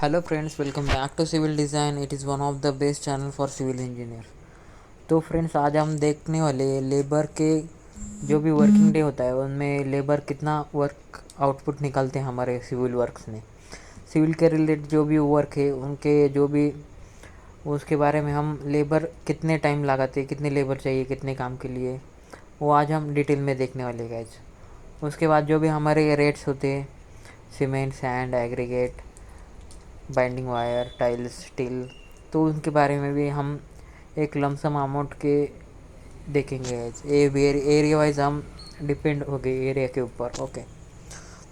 Hello friends, welcome back to civil design. It is one of the best channel for civil engineer. तो friends, आज हम देखने वाले labour के जो भी वर्किंग डे होता है उनमें लेबर कितना वर्क आउटपुट निकालते हैं हमारे सिविल वर्क्स में। सिविल के रिलेटेड जो भी वर्क है उनके जो भी उसके बारे में हम लेबर कितने टाइम लगाते, कितने लेबर चाहिए कितने काम के लिए, वो आज हम डिटेल में देखने वाले गाइज। उसके बाद जो भी हमारे रेट्स होते हैं, cement, sand, aggregate, binding wire, tiles, steel, तो उनके बारे में भी हम एक लमसम अमाउंट के देखेंगे। एरिया वाइज हम डिपेंड हो गए एरिया के ऊपर। ओके,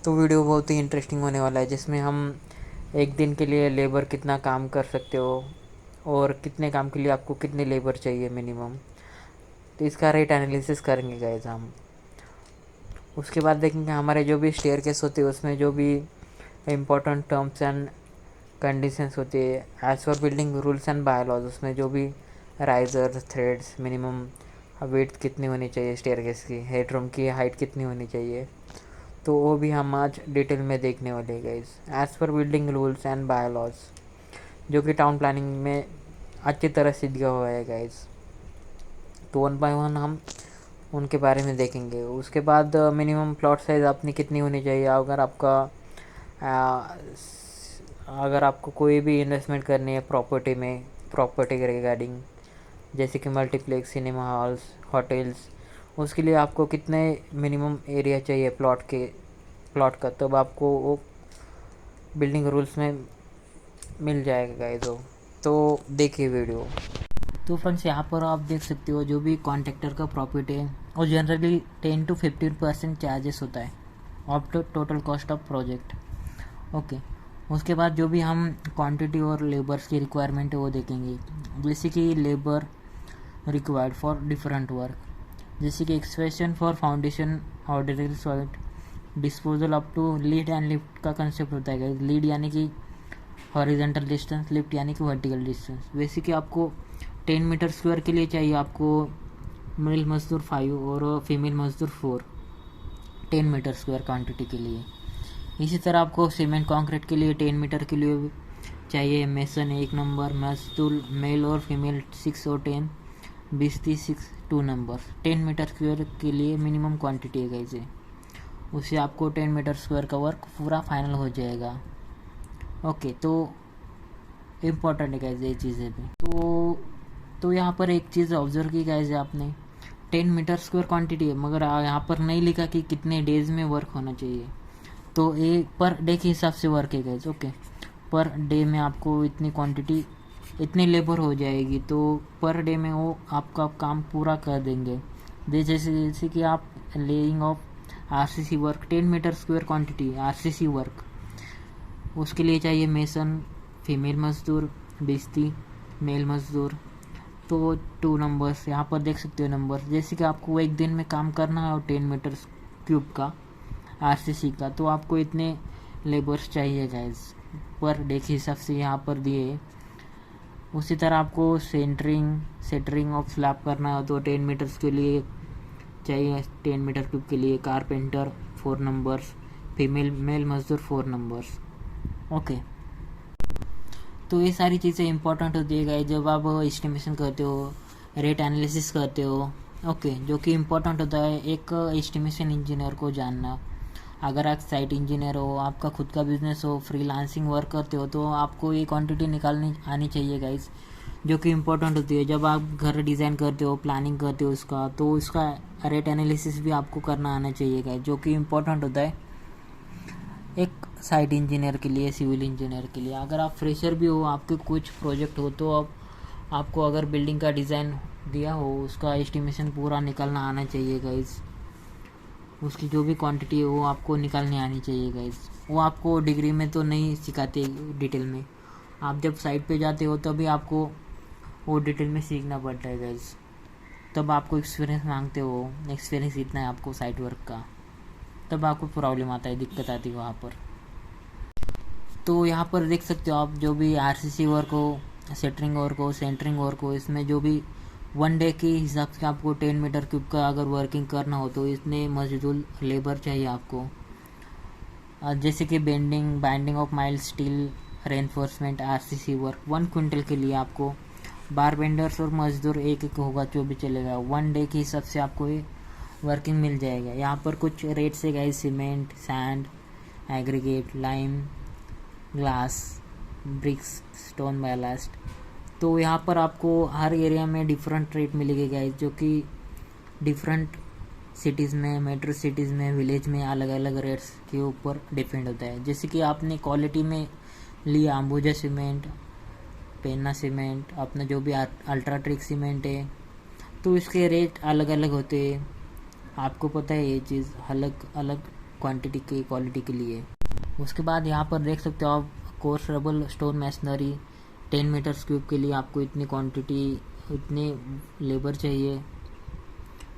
तो वीडियो बहुत ही इंटरेस्टिंग होने वाला है, जिसमें हम एक दिन के लिए लेबर कितना काम कर सकते हो और कितने काम के लिए आपको कितने लेबर चाहिए मिनिमम, तो इसका रेट एनालिसिस करेंगे गाइज हम। उसके बाद देखेंगे हमारे जो भी स्टेयरकेस होते हैं उसमें जो भी इम्पोर्टेंट टर्म्स एंड कंडीशंस होती है as per building rules and bylaws. उसमें जो भी राइजर, थ्रेड्स, मिनिमम वेट कितनी होनी चाहिए, स्टेयरकेस की हेडरूम की हाइट कितनी होनी चाहिए, तो वो भी हम आज डिटेल में देखने वाले हैं guys. As per building rules and bylaws जो कि टाउन प्लानिंग में अच्छी तरह से दिया हुआ है गाइस, तो वन बाय वन हम उनके बारे में देखेंगे। उसके बाद मिनिमम प्लॉट साइज़ अपनी कितनी होनी चाहिए अगर आपको कोई भी इन्वेस्टमेंट करनी है प्रॉपर्टी में, प्रॉपर्टी के रिगार्डिंग, जैसे कि मल्टीप्लेक्स, सिनेमा हॉल्स, होटल्स, उसके लिए आपको कितने मिनिमम एरिया चाहिए प्लॉट का, तब आपको वो बिल्डिंग रूल्स में मिल जाएगा गाइस। तो देखिए वीडियो। तो फ्रेंड्स, यहाँ पर आप देख सकते हो जो भी कॉन्ट्रैक्टर का प्रॉफिट है वो जनरली 10 to 15% चार्जेस होता है of the total cost of project. Okay, उसके बाद जो भी हम क्वांटिटी और लेबर्स की रिक्वायरमेंट है वो देखेंगे, जैसे कि labour required for different work, जैसे कि expression for foundation, ordering soil, disposal up to lead and lift का कंसेप्ट होता है। लीड यानी कि हॉरिजेंटल डिस्टेंस, लिफ्ट यानी कि वर्टिकल डिस्टेंस। वैसे कि आपको 10 मीटर स्क्वायर के लिए चाहिए आपको मेल मजदूर 5 और फीमेल मजदूर 4, 10 मीटर स्क्वायर क्वांटिटी के लिए। इसी तरह आपको सीमेंट कंक्रीट के लिए 10 मीटर के लिए चाहिए मेसन 1 नंबर, मजदूर मेल और फीमेल 6 और 10, 20-30 2 नंबर। 10 मीटर स्क्वायर के लिए मिनिमम क्वांटिटी है गाइस, उससे आपको 10 मीटर स्क्वायर का वर्क पूरा फाइनल हो जाएगा। ओके, तो इम्पोर्टेंट है गाइस ये चीज़ें भी। तो यहाँ पर एक चीज़ ऑब्जर्व की गाइस आपने, 10 मीटर स्क्वायर क्वांटिटी है मगर यहाँ पर नहीं लिखा कि कितने डेज में वर्क होना चाहिए। तो ये पर डे के हिसाब से वर्क है गाइस। ओके, पर डे में आपको इतनी क्वांटिटी, इतनी लेबर हो जाएगी, तो पर डे में वो आपका काम पूरा कर देंगे। जैसे कि आप laying of RCC work, 10 meter square quantity RCC work, उसके लिए चाहिए मेसन फीमेल मजदूर 20 मेल मजदूर, तो 2 नंबर्स यहाँ पर देख सकते हो नंबर। जैसे कि आपको एक दिन में काम करना है और 10 मीटर क्यूब का आरसीसी का, तो आपको इतने लेबर्स चाहिए गाइस पर डे के हिसाब से यहाँ पर दिए। उसी तरह आपको सेंटरिंग ऑफ स्लैब करना हो तो 10 मीटर्स के लिए चाहिए, 10 मीटर क्यूब के लिए कारपेंटर 4 नंबर्स, फीमेल मेल मजदूर 4 नंबर्स। ओके, तो ये सारी चीज़ें इंपॉर्टेंट होती है गाइस जब आप एस्टिमेशन करते हो, रेट एनालिसिस करते हो। ओके, जो कि इम्पोर्टेंट होता है एक एस्टिमेशन इंजीनियर को जानना। अगर आप साइट इंजीनियर हो, आपका खुद का बिजनेस हो, फ्रीलांसिंग वर्क करते हो, तो आपको ये क्वांटिटी निकालनी आनी चाहिए गाइस, जो कि इम्पोर्टेंट होती है। जब आप घर डिज़ाइन करते हो, प्लानिंग करते हो उसका, तो उसका रेट एनालिसिस भी आपको करना आना चाहिए गाइस, जो कि इम्पोर्टेंट होता है एक साइट इंजीनियर के लिए, सिविल इंजीनियर के लिए। अगर आप फ्रेशर भी हो, आपके कुछ प्रोजेक्ट हो, तो आपको अगर बिल्डिंग का डिज़ाइन दिया हो उसका एस्टिमेशन पूरा निकालना आना चाहिए गाइस। उसकी जो भी क्वांटिटी है वो आपको निकालनी आनी चाहिए गाइस। वो आपको डिग्री में तो नहीं सिखाते डिटेल में, आप जब साइट पे जाते हो तभी आपको वो डिटेल में सीखना पड़ता है गाइस। तब आपको एक्सपीरियंस मांगते हो, एक्सपीरियंस इतना है आपको साइट वर्क का, तब आपको प्रॉब्लम आता है, दिक्कत आती है वहाँ पर। तो यहाँ पर देख सकते हो आप जो भी आरसीसी वर्क हो, सेटरिंग वर्क हो, सेंटरिंग वर्क हो, इसमें जो भी 1 डे के हिसाब से आपको 10 मीटर क्यूब का अगर वर्किंग करना हो तो इतने मजदूर लेबर चाहिए आपको। जैसे कि binding of mild steel, reinforcement RCC work 1 quintal के लिए आपको बारबेंडर्स और मजदूर एक एक होगा जो भी चलेगा, 1 डे के हिसाब से आपको ये वर्किंग मिल जाएगा। यहाँ पर कुछ रेट्स है guys, cement, sand, aggregate, lime, glass, bricks, stone, ballast. तो यहाँ पर आपको हर एरिया में डिफरेंट रेट मिलेगी गाइस, जो कि डिफरेंट सिटीज़ में, मेट्रो सिटीज़ में, विलेज में अलग अलग रेट्स के ऊपर डिपेंड होता है। जैसे कि आपने क्वालिटी में लिया अंबुजा सीमेंट, पेन्ना सीमेंट, अपना जो भी अल्ट्राटेक सीमेंट है, तो इसके रेट अलग अलग होते हैं। आपको पता है ये चीज़, अलग अलग क्वांटिटी की क्वालिटी के लिए। उसके बाद यहाँ पर देख सकते हो आप, coarse rubble stone masonry 10 meters cube के लिए आपको इतनी क्वांटिटी, इतने लेबर चाहिए,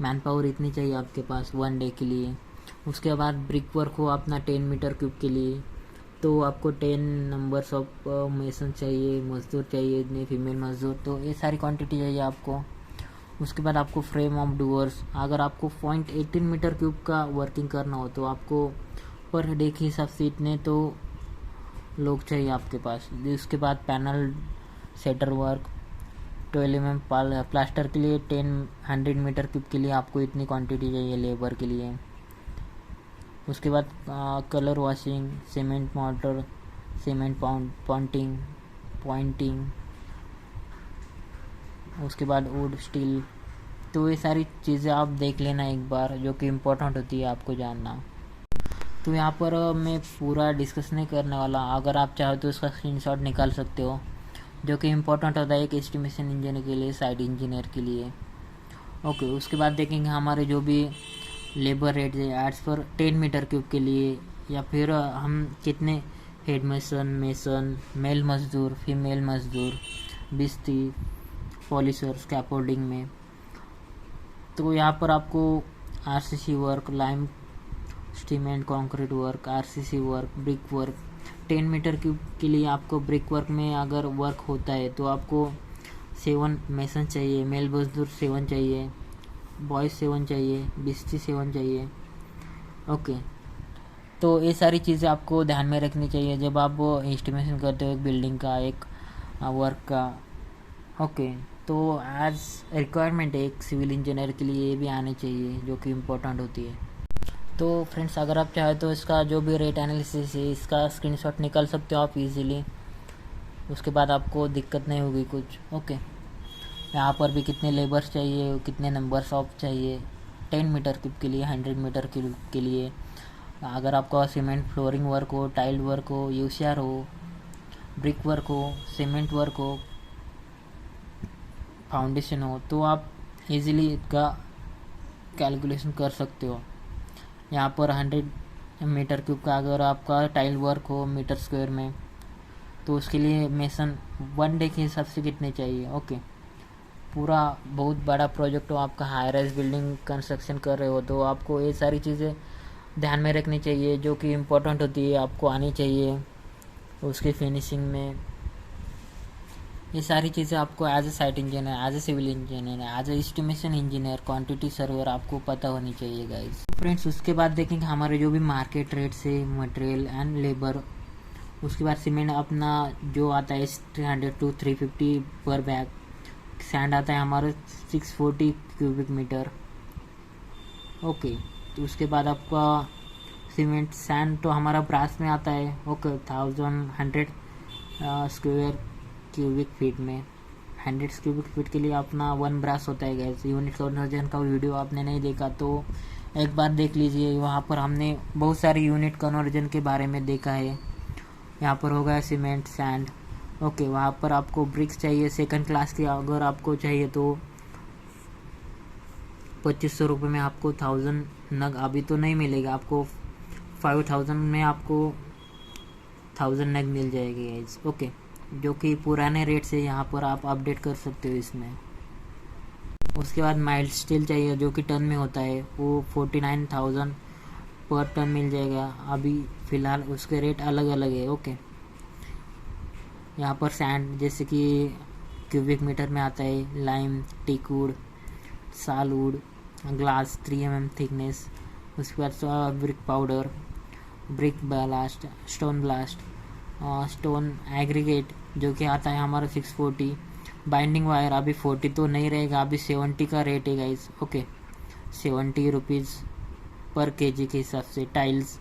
मैन पावर इतनी चाहिए आपके पास 1 डे के लिए। उसके बाद ब्रिक वर्क हो अपना 10 मीटर क्यूब के लिए, तो आपको 10 नंबर्स ऑफ मेसन चाहिए, मजदूर चाहिए इतने, फीमेल मजदूर, तो ये सारी क्वांटिटी चाहिए आपको। उसके बाद आपको फ्रेम ऑफ डूअर्स, अगर आपको 0.18 मीटर क्यूब का वर्किंग करना हो तो आपको पर डे के हिसाब से इतने तो लोग चाहिए आपके पास। उसके बाद पैनल सेटर वर्क 12 प्लास्टर के लिए 100 मीटर क्यूब के लिए आपको इतनी क्वांटिटी चाहिए लेबर के लिए। उसके बाद colour washing, cement mortar, cement pointing, उसके बाद वुड स्टील। तो ये सारी चीज़ें आप देख लेना एक बार, जो कि इम्पोर्टेंट होती है आपको जानना। तो यहाँ पर मैं पूरा डिस्कस नहीं करने वाला, अगर आप चाहो तो इसका स्क्रीनशॉट निकाल सकते हो, जो कि इम्पोर्टेंट होता है एक एस्टिमेशन इंजीनियर के लिए, साइट इंजीनियर के लिए। ओके, उसके बाद देखेंगे हमारे जो भी लेबर रेट है एड्स पर 10 मीटर क्यूब के लिए, या फिर हम कितने हेड मेसन, मेल मजदूर, फीमेल मजदूर, बिस्ती, पॉलिशर, स्कैफोल्डिंग में। तो यहाँ पर आपको RCC work, lime cement concrete work, RCC work, brick work 10 meter cube के लिए आपको ब्रिक वर्क में अगर वर्क होता है तो आपको 7 मेसन चाहिए, मेल मजदूर 7 चाहिए, बॉयज़ 7 चाहिए, बिस्ती 7 चाहिए। ओके, तो ये सारी चीज़ें आपको ध्यान में रखनी चाहिए जब आप वो एस्टिमेशन करते हो एक बिल्डिंग का, एक वर्क का। ओके, तो एज रिक्वायरमेंट एक सिविल इंजीनियर के लिए ये भी आनी चाहिए, जो कि इम्पोर्टेंट होती है। तो फ्रेंड्स, अगर आप चाहें तो इसका जो भी रेट एनालिसिस है इसका स्क्रीनशॉट निकाल सकते हो आप इजीली, उसके बाद आपको दिक्कत नहीं होगी कुछ। ओके, यहाँ पर भी कितने लेबर्स चाहिए, कितने नंबर्स ऑफ चाहिए 10 मीटर क्यूब के लिए, 100 मीटर क्यूब के लिए। अगर आपका सीमेंट फ्लोरिंग वर्क हो, टाइल वर्क हो, यूसीआर हो, ब्रिक वर्क हो, सीमेंट वर्क हो, फाउंडेशन हो, तो आप इजीली इसका कैलकुलेशन कर सकते हो। यहाँ पर 100 मीटर क्यूब का अगर आपका टाइल वर्क हो मीटर स्क्वायर में, तो उसके लिए मेसन 1 डे के हिसाब से कितने चाहिए। ओके, पूरा बहुत बड़ा प्रोजेक्ट हो, आपका हाई राइज बिल्डिंग कंस्ट्रक्शन कर रहे हो, तो आपको ये सारी चीज़ें ध्यान में रखनी चाहिए, जो कि इम्पोर्टेंट होती है, आपको आनी चाहिए उसकी फिनिशिंग में। ये सारी चीज़ें आपको as a site engineer, as a civil engineer, as a estimation engineer, quantity surveyor आपको पता होनी चाहिए गाइस। फ्रेंड्स, उसके बाद देखेंगे हमारे जो भी मार्केट रेट्स है मटेरियल एंड लेबर। उसके बाद सीमेंट अपना जो आता है 300 to 350 पर बैग, सैंड आता है हमारा 640 क्यूबिक मीटर। ओके, तो उसके बाद आपका सीमेंट सैंड तो हमारा ब्रास में आता है। ओके, 1100 स्क्वायर क्यूबिक फीट में, 100 क्यूबिक फीट के लिए अपना 1 ब्रास होता है गैस। यूनिट कन्वर्जन का वीडियो आपने नहीं देखा तो एक बार देख लीजिए, वहाँ पर हमने बहुत सारे यूनिट कन्वर्जन के बारे में देखा है। यहाँ पर होगा सीमेंट, सैंड। ओके, वहाँ पर आपको ब्रिक्स चाहिए सेकंड क्लास की, अगर आपको चाहिए तो 2500 रुपये में आपको 1000 नग अभी तो नहीं मिलेगा आपको, 5000 में आपको 1000 नग मिल जाएगी गाइस। ओके, जो कि पुराने रेट से यहाँ पर आप अपडेट कर सकते हो इसमें। उसके बाद माइल्ड स्टील चाहिए जो कि टन में होता है, वो 49,000 पर टन मिल जाएगा अभी फ़िलहाल, उसके रेट अलग अलग है। ओके, यहाँ पर सैंड जैसे कि क्यूबिक मीटर में आता है, लाइम, टीक वुड, साल वुड, ग्लास 3 mm थिकनेस। उसके बाद brick powder, brick blast, stone blast, stone aggregate जो कि आता है हमारा 640। बाइंडिंग वायर अभी 40 तो नहीं रहेगा, अभी 70 का रेट है गाइस। ओके, 70 रुपीज़ पर केजी के हिसाब से। टाइल्स,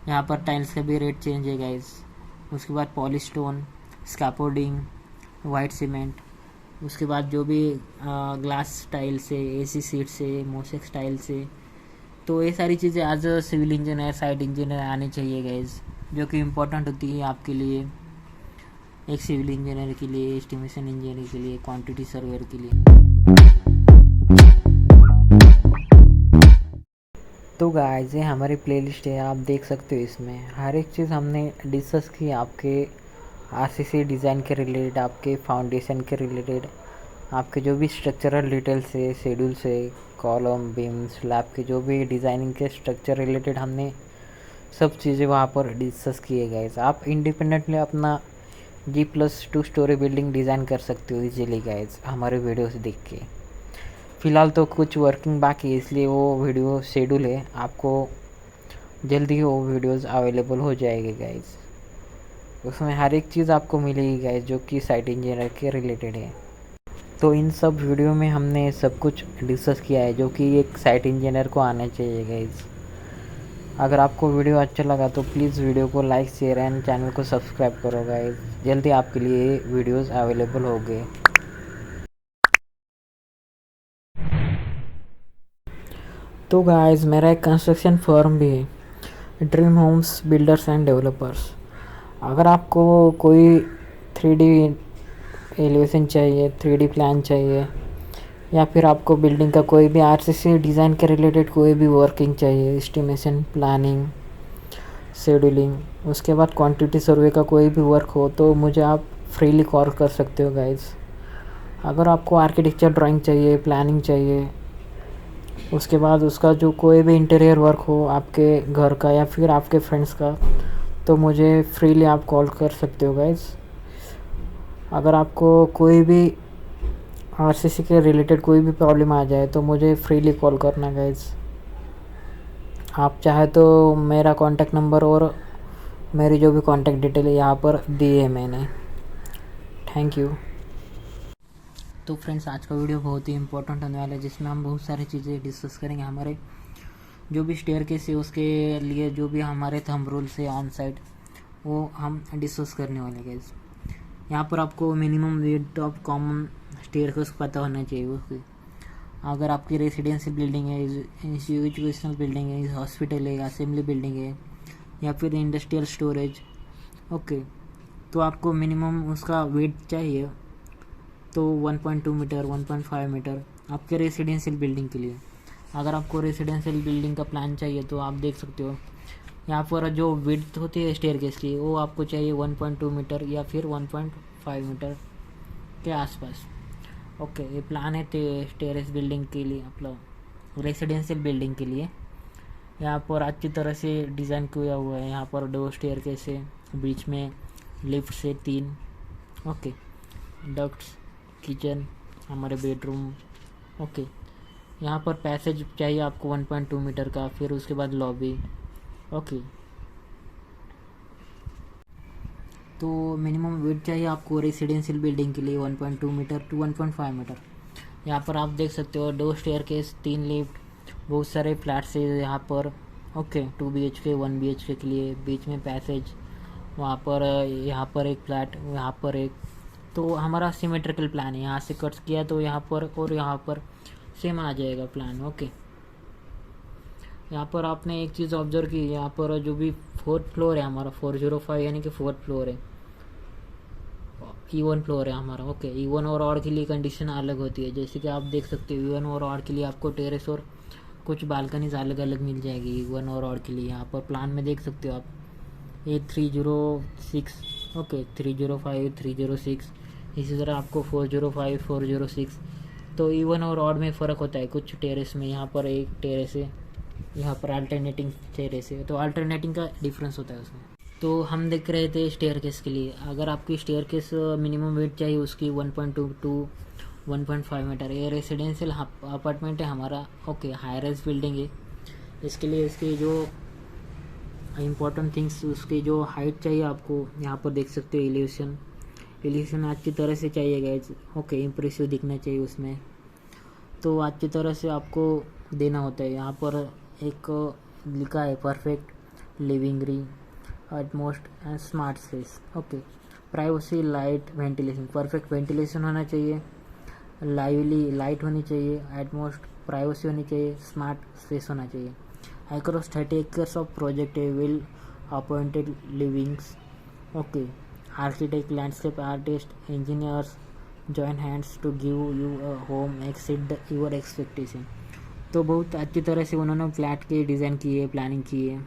यहाँ पर टाइल्स का भी रेट चेंज है गाइस। उसके बाद पॉलीस्टोन, स्कैफोल्डिंग, वाइट सीमेंट, उसके बाद जो भी ग्लास टाइल से, एसी सीट से, मोसेक टाइल से, तो ये सारी चीज़ें as a civil engineer, site engineer आनी चाहिए गाइस, जो कि इम्पोर्टेंट होती है आपके लिए, एक सिविल इंजीनियर के लिए, एस्टिमेशन इंजीनियर के लिए, क्वांटिटी सर्वेयर के लिए। तो गाइस ये हमारी प्लेलिस्ट है, आप देख सकते हो। इसमें हर एक चीज़ हमने डिस्कस की, आपके आरसीसी डिज़ाइन के रिलेटेड, आपके फाउंडेशन के रिलेटेड, आपके जो भी स्ट्रक्चरल डिटेल्स है, शेड्यूल से, कॉलम, बीम, स्लैब के जो भी डिज़ाइनिंग के स्ट्रक्चर रिलेटेड हमने सब चीज़ें वहाँ पर डिस्कस किए गए। आप इंडिपेंडेंटली अपना G+2 स्टोरी बिल्डिंग डिज़ाइन कर सकते हो इजीली गाइस, हमारे वीडियोस देख के। फ़िलहाल तो कुछ वर्किंग बाकी है, इसलिए वो वीडियो शेड्यूल है, आपको जल्दी वो वीडियोस अवेलेबल हो जाएगी गाइस। उसमें हर एक चीज़ आपको मिलेगी गाइस जो कि साइट इंजीनियर के रिलेटेड है। तो इन सब वीडियो में हमने सब कुछ डिस्कस किया है जो कि एक साइट इंजीनियर को आना चाहिए गाइस। अगर आपको वीडियो अच्छा लगा तो प्लीज़ वीडियो को लाइक, शेयर एंड चैनल को सब्सक्राइब करो गाइस। जल्दी आपके लिए वीडियोस अवेलेबल हो गए। तो गाइस मेरा एक कंस्ट्रक्शन फर्म भी है, Dream Homes Builders and Developers. अगर आपको कोई 3D एलिवेशन चाहिए, 3D प्लान चाहिए, या फिर आपको बिल्डिंग का कोई भी आरसीसी डिज़ाइन के रिलेटेड कोई भी वर्किंग चाहिए, एस्टिमेशन, प्लानिंग, शेड्यूलिंग, उसके बाद क्वांटिटी सर्वे का कोई भी वर्क हो, तो मुझे आप फ्रीली कॉल कर सकते हो गाइस। अगर आपको आर्किटेक्चर ड्राइंग चाहिए, प्लानिंग चाहिए, उसके बाद उसका जो कोई भी इंटीरियर वर्क हो आपके घर का या फिर आपके फ्रेंड्स का, तो मुझे फ्रीली आप कॉल कर सकते हो गाइस। अगर आपको कोई भी आरसीसी के रिलेटेड कोई भी प्रॉब्लम आ जाए तो मुझे फ्रीली कॉल करना गाइस। आप चाहे तो मेरा कॉन्टैक्ट नंबर और मेरी जो भी कॉन्टैक्ट डिटेल है यहाँ पर दी है मैंने। Thank you. तो फ्रेंड्स आज का वीडियो बहुत ही इंपॉर्टेंट होने वाला है, जिसमें हम बहुत सारी चीज़ें डिस्कस करेंगे। हमारे जो भी स्टेयरकेस है उसके लिए जो भी हमारे थंब रूल्स है ऑन साइट, वो हम डिस्कस करने वाले गाइस। यहाँ पर आपको minimum width of common staircase पता होना चाहिए उसकी। अगर आपकी रेसिडेंशियल बिल्डिंग है, एजुकेशनल बिल्डिंग है, हॉस्पिटल है, असेंबली बिल्डिंग है, या फिर इंडस्ट्रियल स्टोरेज, ओके, तो आपको मिनिमम उसका वेट चाहिए तो 1.2 मीटर, 1.5 मीटर आपके रेसिडेंशियल बिल्डिंग के लिए। अगर आपको रेसिडेंशियल बिल्डिंग का प्लान चाहिए तो आप देख सकते हो यहाँ पर जो विड्थ होती है स्टेयरकेस की, वो आपको चाहिए 1.2 मीटर या फिर 1.5 मीटर के आसपास। ओके, ये प्लान है टेरेस बिल्डिंग के लिए, मतलब रेसिडेंशियल बिल्डिंग के लिए। यहाँ पर अच्छी तरह से डिज़ाइन किया हुआ है। यहाँ पर 2 स्टेयरकेस है, बीच में लिफ्ट से 3, ओके, डक्ट्स, किचन, हमारे बेडरूम, ओके। यहाँ पर पैसेज चाहिए आपको 1.2 मीटर का, फिर उसके बाद लॉबी, ओके। तो मिनिमम वेट चाहिए आपको रेसिडेंशियल बिल्डिंग के लिए 1.2 मीटर टू 1.5 मीटर। यहाँ पर आप देख सकते हो 2 स्टेयरकेस, 3 लिफ्ट, बहुत सारे फ्लैट्स है यहाँ पर, ओके। 2 BHK, 1 BHK के लिए, बीच में पैसेज, वहाँ पर यहाँ पर एक फ्लैट, यहाँ पर एक। तो हमारा सिमेट्रिकल प्लान है, यहाँ से कट किया तो यहाँ पर और यहाँ पर सेम आ जाएगा प्लान, ओके। यहाँ पर आपने एक चीज़ ऑब्जर्व की, यहाँ पर जो भी 4th फ्लोर है हमारा, 405 यानी कि 4th फ्लोर है, E1 फ्लोर है हमारा, ओके। E1 और ऑड के लिए कंडीशन अलग होती है, जैसे कि आप देख सकते हो E1 और ऑड के लिए आपको टेरेस और कुछ बालकनीज अलग अलग मिल जाएगी E1 और ऑड के लिए। यहाँ पर प्लान में देख सकते हो आप, ये 306, ओके, 305, 306, इसी तरह आपको 405, 406। तो E1 और ऑड में फ़र्क होता है कुछ टेरेस में। यहाँ पर एक टेरेस है, यहाँ पर अल्टरनेटिंग टेरेस है, तो अल्टरनेटिंग का डिफरेंस होता है उसमें। तो हम देख रहे थे स्टेयरकेस के लिए। अगर आपकी स्टेयरकेस मिनिमम वेट चाहिए उसकी 1.2 टू 1.5 मीटर, ये रेसिडेंशियल अपार्टमेंट है हमारा, ओके, हाई राइज बिल्डिंग है। इसके लिए इसकी जो इम्पोर्टेंट थिंग्स उसकी जो हाइट चाहिए आपको यहाँ पर देख सकते हो। एलिवेशन अच्छी तरह से चाहिए गाइज। ओके, इम्प्रेसिव दिखना चाहिए उसमें, तो अच्छी तरह से आपको देना होता है। यहाँ पर एक लिखा है perfect living re utmost and smart space. Okay, privacy, light, ventilation, perfect ventilation होना चाहिए, लाइवली लाइट होनी चाहिए, एटमोस्ट प्राइवेसी होनी चाहिए, स्मार्ट स्पेस होना चाहिए। Across 30 acres of project a well appointed livings. Okay, architect, landscape artist, engineers join hands to give you a home exceed your expectation. तो बहुत अच्छी तरह से उन्होंने फ्लैट के डिज़ाइन किए, प्लानिंग की है।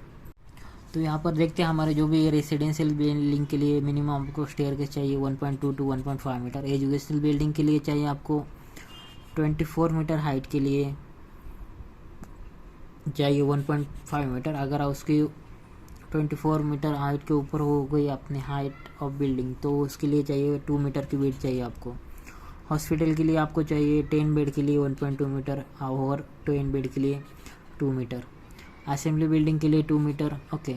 तो यहाँ पर देखते हैं हमारे जो भी रेसिडेंशियल बिल्डिंग के लिए मिनिमम आपको स्टेयरकेस चाहिए 1.2 to 1.5 मीटर। एजुकेशनल बिल्डिंग के लिए चाहिए आपको 24 मीटर, हाइट के लिए चाहिए 1.5 मीटर। अगर उसकी 24 मीटर हाइट के ऊपर हो गई अपनी हाइट ऑफ बिल्डिंग तो उसके लिए चाहिए 2 मीटर की वेट चाहिए आपको। हॉस्पिटल के लिए आपको चाहिए 10 बेड के लिए 1.2 मीटर और 10 बेड के लिए 2 मीटर। असेंबली बिल्डिंग के लिए 2 मीटर। ओके,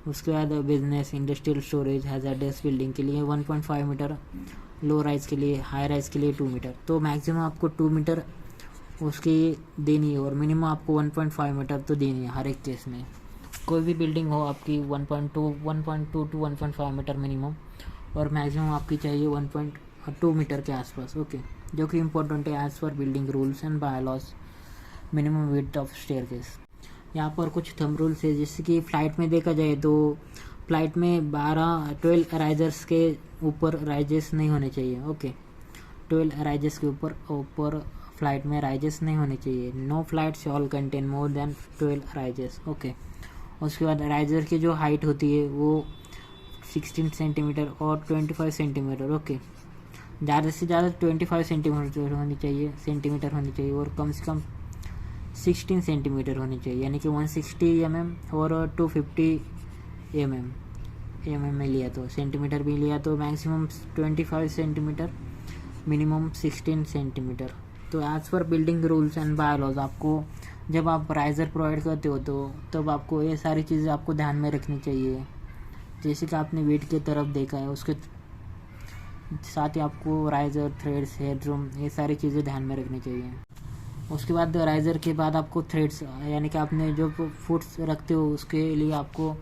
उसके बाद business, industrial, storage, hazardous building के लिए 1.5 मीटर। लो राइज के लिए, हाई राइज के लिए 2 मीटर। तो मैक्सिमम आपको 2 मीटर उसकी देनी है और मिनिमम आपको 1.5 मीटर तो देनी है हर एक केस में। कोई भी बिल्डिंग हो आपकी 1.2 to 1.5 मीटर मिनिमम, और मैक्सिमम आपकी चाहिए 1.2 मीटर के आसपास। ओके, जो कि इम्पोर्टेंट है as per building rules and bylaws. Minimum width of staircase, यहाँ पर कुछ थंब रूल्स है। जैसे कि फ़्लाइट में देखा जाए तो फ़्लाइट में 12 राइजर्स के ऊपर राइजेस नहीं होने चाहिए। ओके, 12 राइजेस के ऊपर फ्लाइट में राइजेस नहीं होने चाहिए। No flight shall contain more than 12 rises. Okay, उसके बाद राइजर की जो हाइट होती है वो 16 सेंटीमीटर और 25 सेंटीमीटर। ओके, ज़्यादा से ज़्यादा 25 सेंटीमीटर होनी चाहिए और कम से कम 16 सेंटीमीटर होनी चाहिए, यानी कि 160 mm और 250 mm में लिया तो सेंटीमीटर भी लिया तो मैक्सिमम 25 सेंटीमीटर, मिनिमम 16 सेंटीमीटर। तो as per building rules and bylaws आपको जब आप राइज़र प्रोवाइड करते हो तो तब आपको ये सारी चीज़ें आपको ध्यान में रखनी चाहिए। जैसे कि आपने वेट की तरफ देखा है उसके साथ ही आपको राइज़र, थ्रेड्स, हेडरूम, ये सारी चीज़ें ध्यान में रखनी चाहिए। उसके बाद राइज़र के बाद आपको थ्रेड्स, यानी कि आपने जो फुट्स रखते हो उसके लिए आपको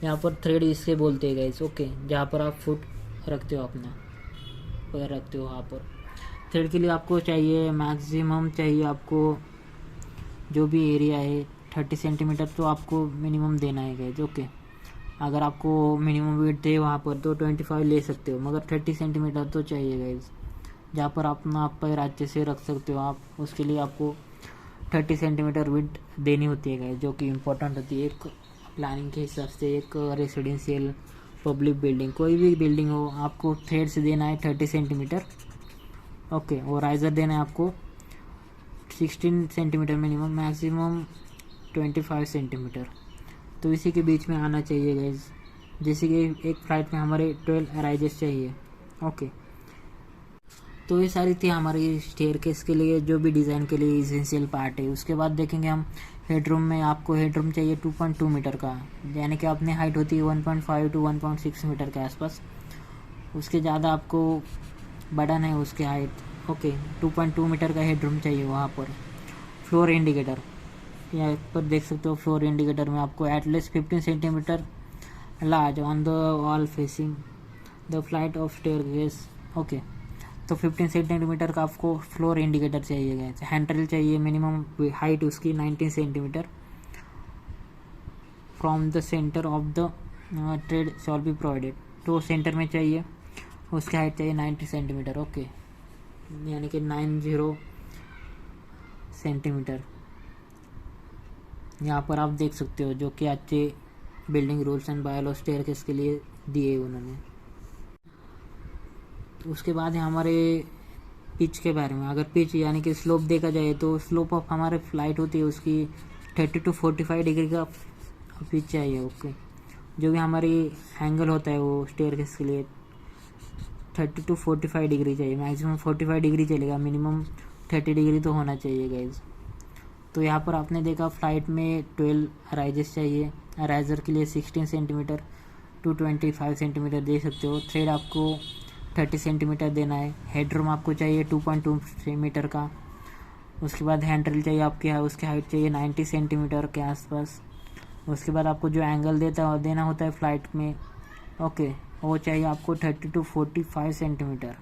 यहाँ पर थ्रेड इसके बोलते हैं गाइस। ओके, जहाँ पर आप फुट रखते हो अपना पैर रखते हो वहाँ पर थ्रेड के लिए आपको चाहिए मैक्सिमम चाहिए आपको जो भी एरिया है 30 सेंटीमीटर तो आपको मिनिमम देना है गाइस। ओके, अगर आपको मिनिमम वेट दे वहाँ पर तो 25 ले सकते हो, मगर 30 सेंटीमीटर तो चाहिए गाइस। जहाँ पर अपना पैर अच्छे से रख सकते हो आप, उसके लिए आपको 30 सेंटीमीटर विड्थ देनी होती है गाइस, जो कि इम्पोर्टेंट होती है एक प्लानिंग के हिसाब से। एक रेसिडेंशियल, पब्लिक बिल्डिंग, कोई भी बिल्डिंग हो आपको थ्रेड्स देना है 30 सेंटीमीटर। ओके, और राइज़र देना है आपको 16 सेंटीमीटर मिनिमम, मैक्सिमम 25 सेंटीमीटर। तो इसी के बीच में आना चाहिए गाइस। जैसे कि एक फ्लाइट में हमारे 12 राइजेस चाहिए। ओके, तो ये सारी थी हमारी स्टेयरकेस के लिए जो भी डिज़ाइन के लिए इसेंशियल पार्ट है। उसके बाद देखेंगे हम हेडरूम में। आपको हेडरूम चाहिए 2.2 मीटर का, यानी कि अपनी हाइट होती है 1.5 to 1.6 मीटर के आसपास। उसके ज़्यादा आपको बढ़ा नहीं उसकी हाइट। ओके, 2.2 मीटर का हेडरूम चाहिए वहाँ पर। फ्लोर इंडिकेटर, यहाँ पर देख सकते हो फ्लोर इंडिकेटर में आपको at least 15 centimetre large on the wall facing the flight of staircase. Okay, तो 15 सेंटीमीटर का आपको फ्लोर इंडिकेटर चाहिए गया। हैंडरेल चाहिए, मिनिमम हाइट उसकी 19 centimetre from the centre of the trade shawl be provided. तो सेंटर में चाहिए, उसकी हाइट चाहिए 90 सेंटीमीटर। ओके, यानी कि 90 सेंटीमीटर यहाँ पर आप देख सकते हो, जो कि अच्छे building rules and bylaws staircase के लिए दिए उन्होंने। उसके बाद है हमारे पिच के बारे में। अगर पिच यानी कि स्लोप देखा जाए तो स्लोप ऑफ हमारे फ्लाइट होती है उसकी 30 to 45 डिग्री का पिच चाहिए। ओके, जो भी हमारी एंगल होता है वो स्टेयरकेस के लिए 30 to 45 डिग्री चाहिए। मैक्सिमम 45 डिग्री चलेगा, मिनिमम 30 डिग्री तो होना चाहिए गाइज। तो यहाँ पर आपने देखा फ्लाइट में 12 अराइजेस चाहिए, अराइजर के लिए 16 सेंटीमीटर टू 25 सेंटीमीटर दे सकते हो। थ्रेड आपको 30 सेंटीमीटर देना है। हेडरूम आपको चाहिए 2.2 मीटर का। उसके बाद हैंडल चाहिए आपकी उसकी हाइट चाहिए 90 सेंटीमीटर के आसपास। उसके बाद आपको जो एंगल देना होता है फ़्लाइट में, ओके, वो चाहिए आपको 30 टू 45 सेंटीमीटर।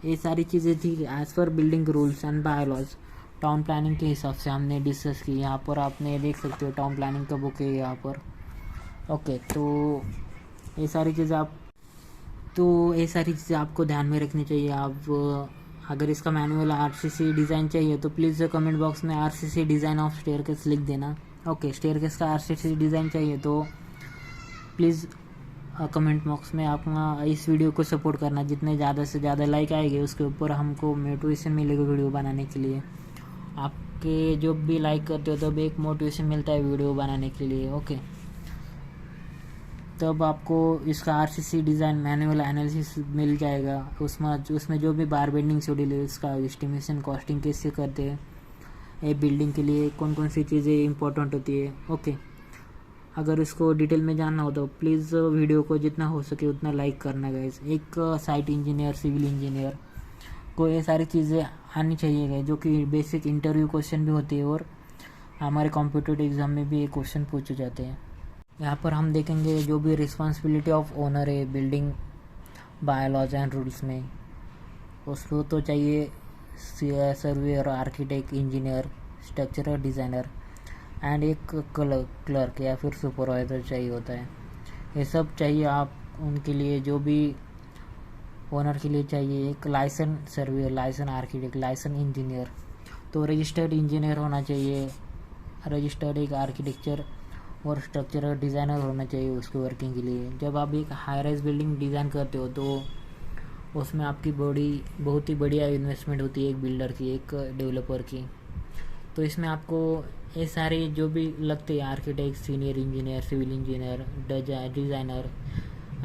ये सारी चीज़ें थी as per building rules and bylaws town planning के हिसाब से हमने डिस्कस की। यहाँ पर आपने देख सकते हो टाउन प्लानिंग का बुक है यहाँ पर। ओके, तो ये सारी चीज़ें आपको ध्यान में रखनी चाहिए। आप अगर इसका मैनुअल आरसीसी डिज़ाइन चाहिए तो प्लीज़ कमेंट बॉक्स में आरसीसी डिज़ाइन ऑफ स्टेयरकेस लिख देना। ओके, स्टेयरकेस का आरसीसी डिज़ाइन चाहिए तो प्लीज़ कमेंट बॉक्स में अपना इस वीडियो को सपोर्ट करना। जितने ज़्यादा से ज़्यादा लाइक आएंगे उसके ऊपर हमको मोटिवेशन मिलेगा वीडियो बनाने के लिए। आपके जो भी लाइक करते हो तब एक मोटिवेशन मिलता है वीडियो बनाने के लिए। ओके, तब आपको इसका आरसीसी डिज़ाइन मैनुअल एनालिसिस मिल जाएगा। उसमें जो भी बार बेंडिंग शेड्यूल है उसका एस्टिमेशन कॉस्टिंग कैसे करते हैं, ये बिल्डिंग के लिए कौन कौन सी चीज़ें इंपॉर्टेंट होती है। ओके, अगर इसको डिटेल में जानना हो तो प्लीज़ वीडियो को जितना हो सके उतना लाइक करना गाइस। एक साइट इंजीनियर, सिविल इंजीनियर को ये सारी चीज़ें आनी चाहिए गाइस, जो कि बेसिक इंटरव्यू क्वेश्चन भी होती है और हमारे कॉम्पिटिटिव एग्ज़ाम में भी ये क्वेश्चन पूछे जाते हैं। यहाँ पर हम देखेंगे जो भी रिस्पॉन्सिबिलिटी ऑफ ओनर है बिल्डिंग बायलॉज एंड रूल्स में, उसको तो चाहिए surveyor, architect, engineer, structural designer and एक क्लर्क या फिर सुपरवाइज़र चाहिए होता है। ये सब चाहिए आप उनके लिए। जो भी ओनर के लिए चाहिए एक licence surveyor, licence architect, licence engineer, तो रजिस्टर्ड इंजीनियर होना चाहिए, रजिस्टर्ड एक आर्किटेक्चर और स्ट्रक्चरल डिज़ाइनर होना चाहिए उसके वर्किंग के लिए। जब आप एक हाई राइज बिल्डिंग डिज़ाइन करते हो तो उसमें आपकी बहुत ही बढ़िया इन्वेस्टमेंट होती है एक बिल्डर की, एक डेवलपर की। तो इसमें आपको ये सारे जो भी लगते हैं architect, senior engineer, civil engineer, designer,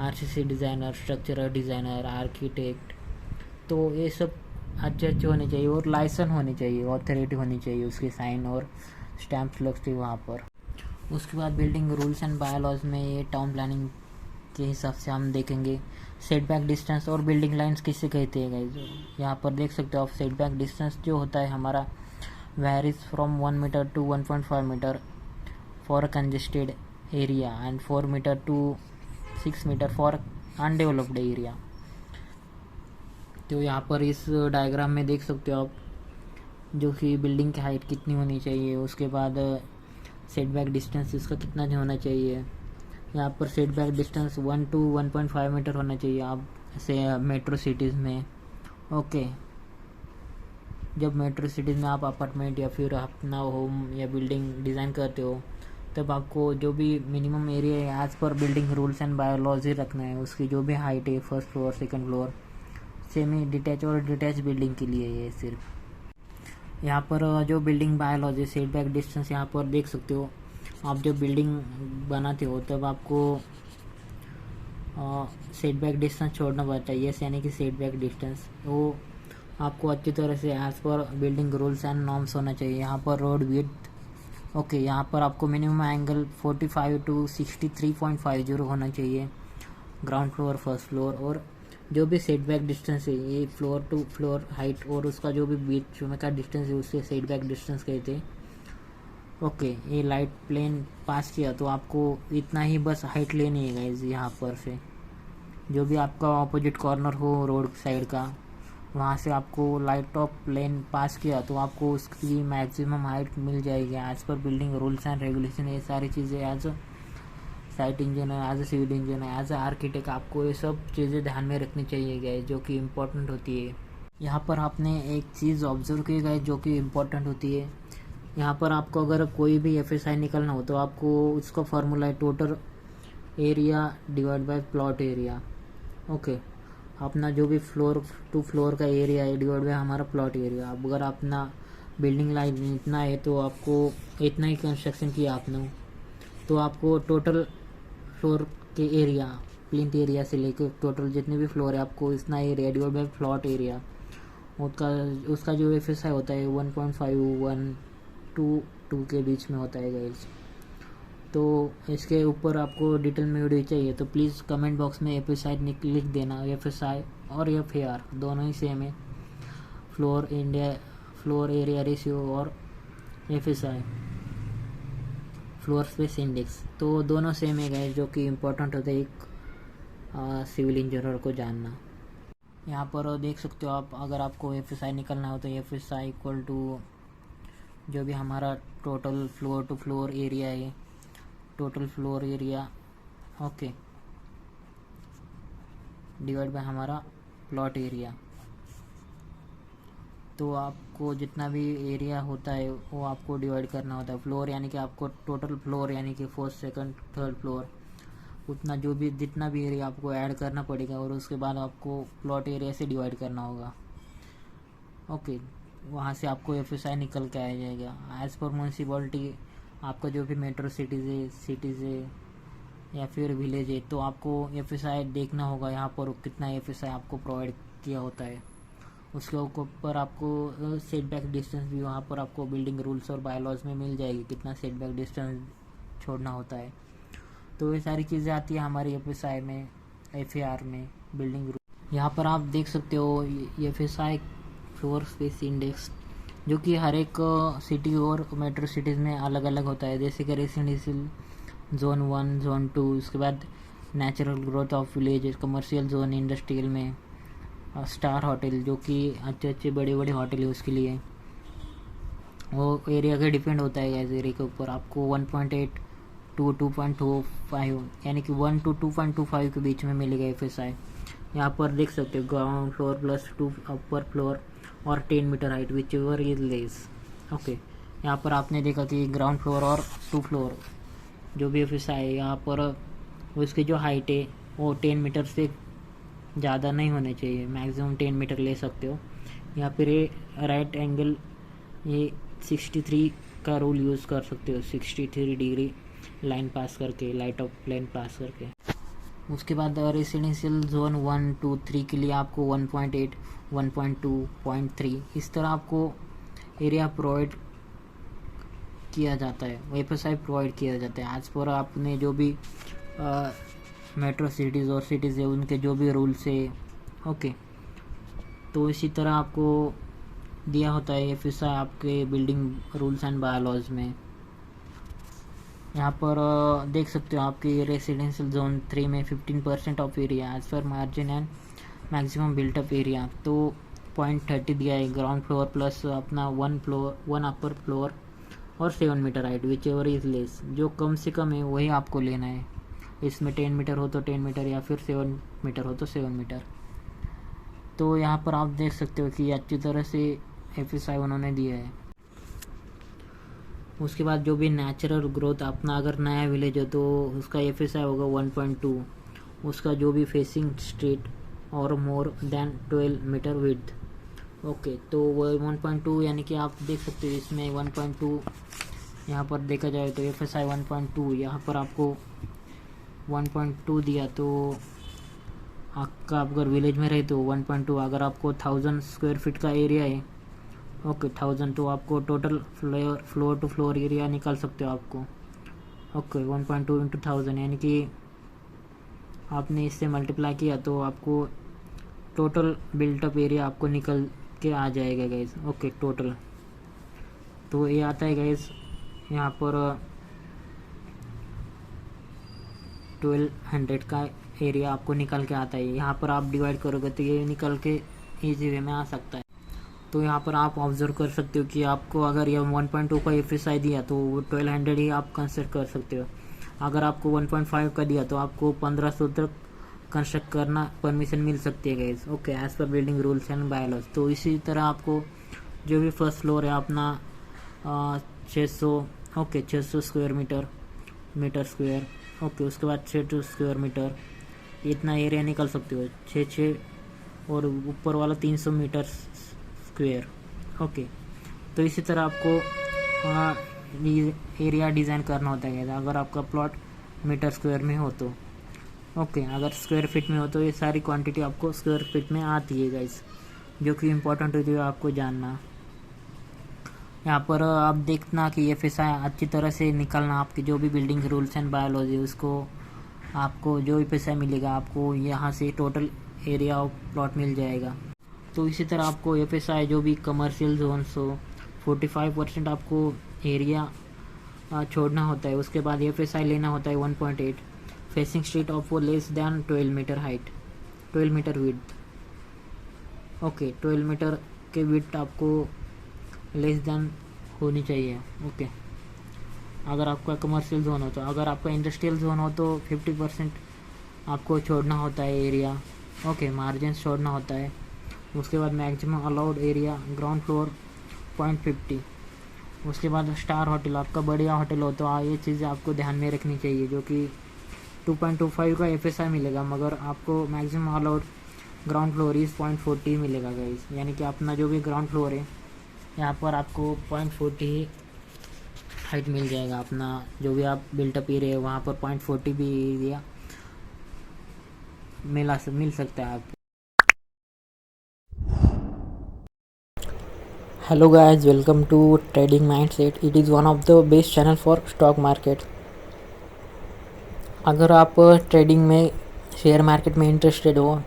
RCC designer, structural designer, architect, तो ये सब अच्छे होने चाहिए और लाइसेंस होनी चाहिए, ऑथोरिटी होनी चाहिए, उसके साइन और स्टैम्प्स लगते हैं वहाँ पर। उसके बाद बिल्डिंग रूल्स एंड बायलॉज में ये टाउन प्लानिंग के हिसाब से हम देखेंगे सेटबैक डिस्टेंस और बिल्डिंग लाइंस किससे कहते हैं गाइस। यहाँ पर देख सकते हो आप सेटबैक डिस्टेंस जो होता है हमारा varies from 1 meter to 1.5 meter for a congested area and 4 meter to 6 meter for undeveloped area। तो यहाँ पर इस डायग्राम में देख सकते हो आप जो कि बिल्डिंग की हाइट कितनी होनी चाहिए, उसके बाद सेटबैक डिस्टेंस इसका कितना होना चाहिए। यहाँ पर सेटबैक डिस्टेंस 1 to 1.5 मीटर होना चाहिए आप से मेट्रो सिटीज़ में। ओके, जब मेट्रो सिटीज़ में आप अपार्टमेंट या फिर अपना होम या बिल्डिंग डिज़ाइन करते हो तब आपको जो भी मिनिमम एरिया है as per building rules and biology रखना है। उसकी जो भी हाइट है first floor, second floor, semi detach और डिटैच बिल्डिंग के लिए ये सिर्फ। यहाँ पर जो बिल्डिंग बायोलॉजी सेटबैक डिस्टेंस यहाँ पर देख सकते हो। आप जब बिल्डिंग बनाते हो तब आपको सेटबैक डिस्टेंस छोड़ना पड़ता है। यस, यानी कि सेटबैक डिस्टेंस वो आपको अच्छी तरह से as per building rules and norms होना चाहिए। यहाँ पर रोड विड्थ, ओके, यहाँ पर आपको मिनिमम एंगल 45 टू 63.50 होना चाहिए ग्राउंड फ्लोर, फर्स्ट फ्लोर। और जो भी सेटबैक डिस्टेंस है ये फ्लोर टू फ्लोर हाइट और उसका जो भी बीच में का डिस्टेंस है उससे सेटबैक डिस्टेंस कहते हैं। ओके, ये लाइट प्लेन पास किया तो आपको इतना ही बस हाइट लेनी है गाइस। यहाँ पर से जो भी आपका ऑपोजिट कॉर्नर हो रोड साइड का, वहाँ से आपको लाइट ऑफ प्लेन पास किया तो आपको उसकी मैक्सिमम हाइट मिल जाएगी as per building rules and regulation. ये सारी चीज़ें as a site engineer, as a civil engineer, as a architect आपको ये सब चीज़ें ध्यान में रखनी चाहिए गए जो कि इम्पोर्टेंट होती है। यहाँ पर आपने एक चीज़ ऑब्जर्व की गई जो कि इम्पोर्टेंट होती है। यहाँ पर आपको अगर कोई भी FSI निकलना हो तो आपको उसका फार्मूला है total area divide by plot area. Okay, अपना जो भी फ्लोर टू फ्लोर का एरिया है डिवाइड बाय हमारा प्लॉट एरिया। अब अगर अपना बिल्डिंग लाइन इतना है तो आपको इतना ही कंस्ट्रक्शन किया आपने तो आपको टोटल फ्लोर के एरिया, प्लिंथ एरिया से लेकर टोटल जितने भी फ्लोर है आपको इतना area divide by plot area, उसका जो FSI होता है 1.51 2 के बीच में होता है गाइस। तो इसके ऊपर आपको डिटेल में वीडियो चाहिए तो प्लीज़ कमेंट बॉक्स में FSI लिख देना। FSI और FAR दोनों ही सेम है, फ्लोर एरिया रेशियो और FSI फ्लोर स्पेस इंडेक्स, तो दोनों सेम है गाइस, जो कि इम्पोर्टेंट होता है एक सिविल इंजीनियर को जानना। यहाँ पर देख सकते हो आप, अगर आपको FSI निकलना हो तो FSI इक्वल टू जो भी हमारा total floor to floor area है, total floor area okay divide by हमारा प्लॉट एरिया। तो आपको जितना भी एरिया होता है वो आपको डिवाइड करना होता है। फ्लोर यानी कि आपको टोटल फ्लोर यानी कि फर्स्ट सेकंड थर्ड फ्लोर, उतना जो भी जितना भी एरिया आपको ऐड करना पड़ेगा और उसके बाद आपको प्लॉट एरिया से डिवाइड करना होगा। ओके, वहाँ से आपको FSI निकल के आ जाएगा। एज़ पर म्यूनसिपलिटी आपका जो भी मेट्रो सिटीज़ है या फिर विलेज है, तो आपको FSI देखना होगा यहाँ पर कितना FSI आपको प्रोवाइड किया होता है। उसके ऊपर आपको सेटबैक डिस्टेंस भी वहाँ पर आपको बिल्डिंग रूल्स और बायलॉज में मिल जाएगी, कितना सेटबैक डिस्टेंस छोड़ना होता है। तो ये सारी चीज़ें आती है हमारी FSI में, FAR में, बिल्डिंग रूल। यहाँ पर आप देख सकते हो FSI फ्लोर स्पेस इंडेक्स, जो कि हर एक सिटी और मेट्रो सिटीज़ में अलग अलग होता है। जैसे कि रेसिडेंशियल जोन 1 जोन 2, उसके बाद natural growth of village, commercial zone industrial में, स्टार होटल जो कि अच्छे बड़े होटल है उसके लिए वो एरिया का डिपेंड होता है। एज एरिया के ऊपर आपको 1.8 टू 2.25 यानी कि 1 to 2.25 के बीच में मिलेगा FSI। यहाँ पर देख सकते हो ground floor plus 2 upper floor और 10 metre height whichever is less. Okay, यहाँ पर आपने देखा कि ग्राउंड फ्लोर और 2 फ्लोर जो भी FSI है, यहाँ पर उसकी जो हाइट है वो 10 मीटर से ज़्यादा नहीं होने चाहिए, मैक्सिमम 10 मीटर ले सकते हो। यहाँ पर ये राइट एंगल ये 63 का रूल यूज़ कर सकते हो, 63 डिग्री लाइन पास करके, लाइट ऑफ प्लेन पास करके। उसके बाद रेसिडेंशियल जोन 1 2 3 के लिए आपको 1.8 1.2 0.3 इस तरह आपको एरिया प्रोवाइड किया जाता है, FSI प्रोवाइड किया जाता है आज पर आपने जो भी मेट्रो सिटीज़ और सिटीज़ है उनके जो भी रूल्स है। ओके, तो इसी तरह आपको दिया होता है FSI आपके बिल्डिंग रूल्स एंड बायलॉज में। यहाँ पर देख सकते हो आपकी रेसिडेंशियल जोन 3 में 15% of area as per margin and maximum built up area, तो 0.30 दिया है। ग्राउंड फ्लोर प्लस अपना 1 अपर फ्लोर और 7 metre height whichever is less, जो कम से कम है वही आपको लेना है। इसमें 10 मीटर हो तो 10 मीटर या फिर 7 मीटर हो तो 7 मीटर। तो यहाँ पर आप देख सकते हो कि अच्छी तरह से FSI उन्होंने दिया है। उसके बाद जो भी नेचुरल ग्रोथ अपना अगर नया विलेज है तो उसका FSI होगा 1.2, उसका जो भी फेसिंग स्ट्रीट और more than 12 metre width. Okay, तो वो 1.2 यानी कि आप देख सकते हो इसमें 1.2 यहाँ पर देखा जाए तो FSI 1.2, यहाँ पर आपको 1.2 दिया। तो आपका अगर विलेज में रहे तो 1.2, अगर आपको 1000 स्क्वायर फीट का एरिया है, ओके 1000, तो आपको total floor to floor area निकाल सकते हो आपको। ओके, 1.2 इंटू 1000 यानी कि आपने इससे मल्टीप्लाई किया तो आपको टोटल बिल्टअप एरिया आपको निकल के आ जाएगा गाइस। ओके, टोटल तो ये आता है गाइस यहाँ पर 1200 का एरिया आपको निकल के आता है। यहाँ पर आप डिवाइड करोगे तो ये निकल के ईजी वे में आ सकता है। तो यहाँ पर आप ऑब्जर्व कर सकते हो कि आपको अगर ये 1.2 का FSI दिया तो 1200 ही आप कंस्ट्रक्ट कर सकते हो। अगर आपको 1.5 का दिया तो आपको 1500 तक कंस्ट्रक्ट करना परमिशन मिल सकती है guys. Okay, as per building rules and bylaws. तो इसी तरह आपको जो भी फर्स्ट फ्लोर है अपना 600 स्क्वायर मीटर स्क्वायर। ओके, उसके बाद 6 स्क्वायर मीटर इतना एरिया निकल सकते हो, 6 और ऊपर वाला 300 मीटर स्क्वायर। ओके, तो इसी तरह आपको एरिया डिज़ाइन करना होता है अगर आपका प्लॉट मीटर स्क्वायर में हो तो। ओके, अगर स्क्वायर फीट में हो तो ये सारी क्वांटिटी आपको स्क्वायर फीट में आती है गाइस, जो कि इम्पोर्टेंट होती है आपको जानना। यहाँ पर आप देखना कि एफएसआई अच्छी तरह से निकालना, आपके जो भी बिल्डिंग रूल्स एंड बायोलॉजी उसको आपको जो एफएसआई मिलेगा आपको यहाँ से टोटल एरिया ऑफ प्लॉट मिल जाएगा। तो इसी तरह आपको एफएसआई जो भी कमर्शियल जोन्स हो 45% आपको एरिया छोड़ना होता है। उसके बाद एफएसआई लेना होता है 1.8 facing street of less than 12 metre height, 12 metre width. Okay 12 metre के विड्थ आपको लेस दैन होनी चाहिए। ओके अगर आपका कमर्शियल जोन हो तो, अगर आपका इंडस्ट्रियल जोन हो तो 50% आपको छोड़ना होता है एरिया। ओके मार्जिन छोड़ना होता है। उसके बाद maximum allowed area ground floor 0.50। उसके बाद स्टार होटल, आपका बढ़िया होटल हो तो ये चीज़ें आपको ध्यान में रखनी चाहिए, जो कि 2.25 का एफएसआई मिलेगा, मगर आपको maximum allowed ground floor is 0.40 मिलेगा गाइस। यानी कि अपना जो भी ग्राउंड फ्लोर है यहाँ पर आपको 0.40 हाइट मिल जाएगा। अपना जो भी आप बिल्टअप एरिया है वहाँ पर 0.40 भी एरिया मिल सकता है आपको। Hello guys, welcome to trading mindset. It is one of the best channel for stock market. अगर आप ट्रेडिंग में शेयर मार्केट में इंटरेस्टेड हो,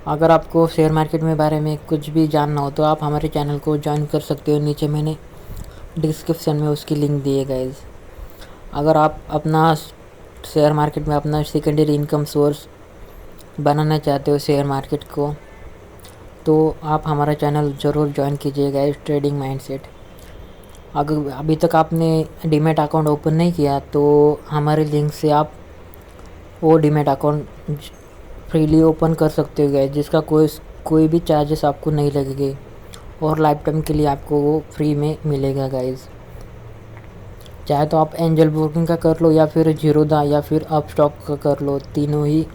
अगर आपको शेयर मार्केट में बारे में कुछ भी जानना हो तो आप हमारे चैनल को ज्वाइन कर सकते हो। नीचे मैंने डिस्क्रिप्शन में उसकी लिंक दी है गाइस। अगर आप अपना शेयर मार्केट में अपना सेकेंडरी इनकम सोर्स बनाना चाहते हो शेयर मार्केट को, तो आप हमारा चैनल ज़रूर ज्वाइन कीजिएगा इस ट्रेडिंग माइंडसेट। अगर अभी तक आपने डीमैट अकाउंट ओपन नहीं किया तो हमारे लिंक से आप वो डीमैट अकाउंट फ्रीली ओपन कर सकते हो गाइस, जिसका कोई भी चार्जेस आपको नहीं लगेंगे और लाइफ टाइम के लिए आपको वो फ्री में मिलेगा गाइस। चाहे तो आप एंजल ब्रोकिंग का कर लो या फिर जीरोधा या फिर अपस्टॉक का कर लो, तीनों ही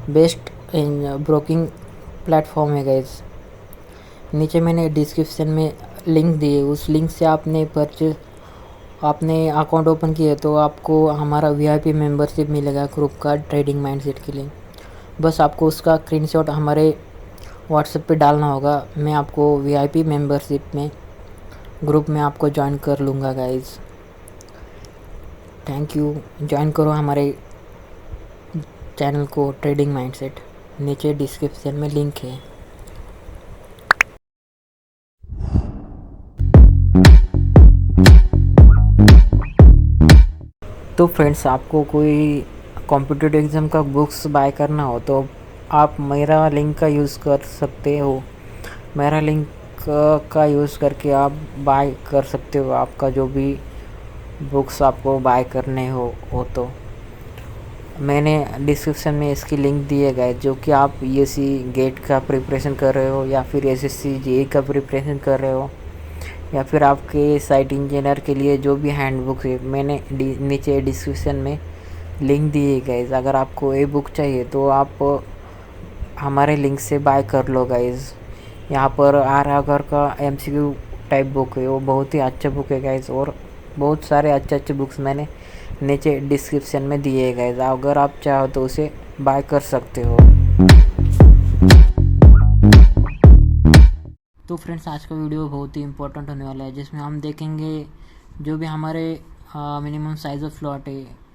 बेस्ट ब्रोकिंग प्लेटफॉर्म है गाइस। नीचे मैंने डिस्क्रिप्शन में लिंक दी है, उस लिंक से आपने अकाउंट ओपन किया तो आपको हमारा वीआईपी मेंबरशिप मिलेगा ग्रुप का ट्रेडिंग माइंडसेट के लिए। बस आपको उसका स्क्रीनशॉट हमारे व्हाट्सएप पे डालना होगा। मैं आपको वीआईपी मेंबरशिप में ग्रुप में आपको ज्वाइन कर लूँगा गाइस। थैंक यू, ज्वाइन करो हमारे चैनल को ट्रेडिंग माइंडसेट। नीचे डिस्क्रिप्शन में लिंक है। तो फ्रेंड्स, आपको कोई कॉम्पिटिटिव एग्ज़ाम का बुक्स बाय करना हो तो आप मेरा लिंक का यूज़ कर सकते हो। मेरा लिंक का यूज़ करके आप बाय कर सकते हो आपका जो भी बुक्स आपको बाय करने हो तो। मैंने डिस्क्रिप्शन में इसकी लिंक दी है गाइस, जो कि आप यूसी गेट का प्रिपरेशन कर रहे हो या फिर एसएससी जेईई का प्रिपरेशन कर रहे हो या फिर आपके साइट इंजीनियर के लिए जो भी हैंड बुक है, मैंने नीचे डिस्क्रिप्शन में लिंक दी है गाइस। अगर आपको ये बुक चाहिए तो आप हमारे लिंक से बाय कर लो गाइस। यहाँ पर आर आगर का एमसीक्यू टाइप बुक है, वो बहुत ही अच्छा बुक है गाइस, और बहुत सारे अच्छे बुक्स मैंने नीचे डिस्क्रिप्शन में दिए हैं गाइस। अगर आप चाहो तो उसे बाय कर सकते हो। तो फ्रेंड्स, आज का वीडियो बहुत ही इम्पोर्टेंट होने वाला है, जिसमें हम देखेंगे जो भी हमारे मिनिमम साइज़ ऑफ प्लॉट है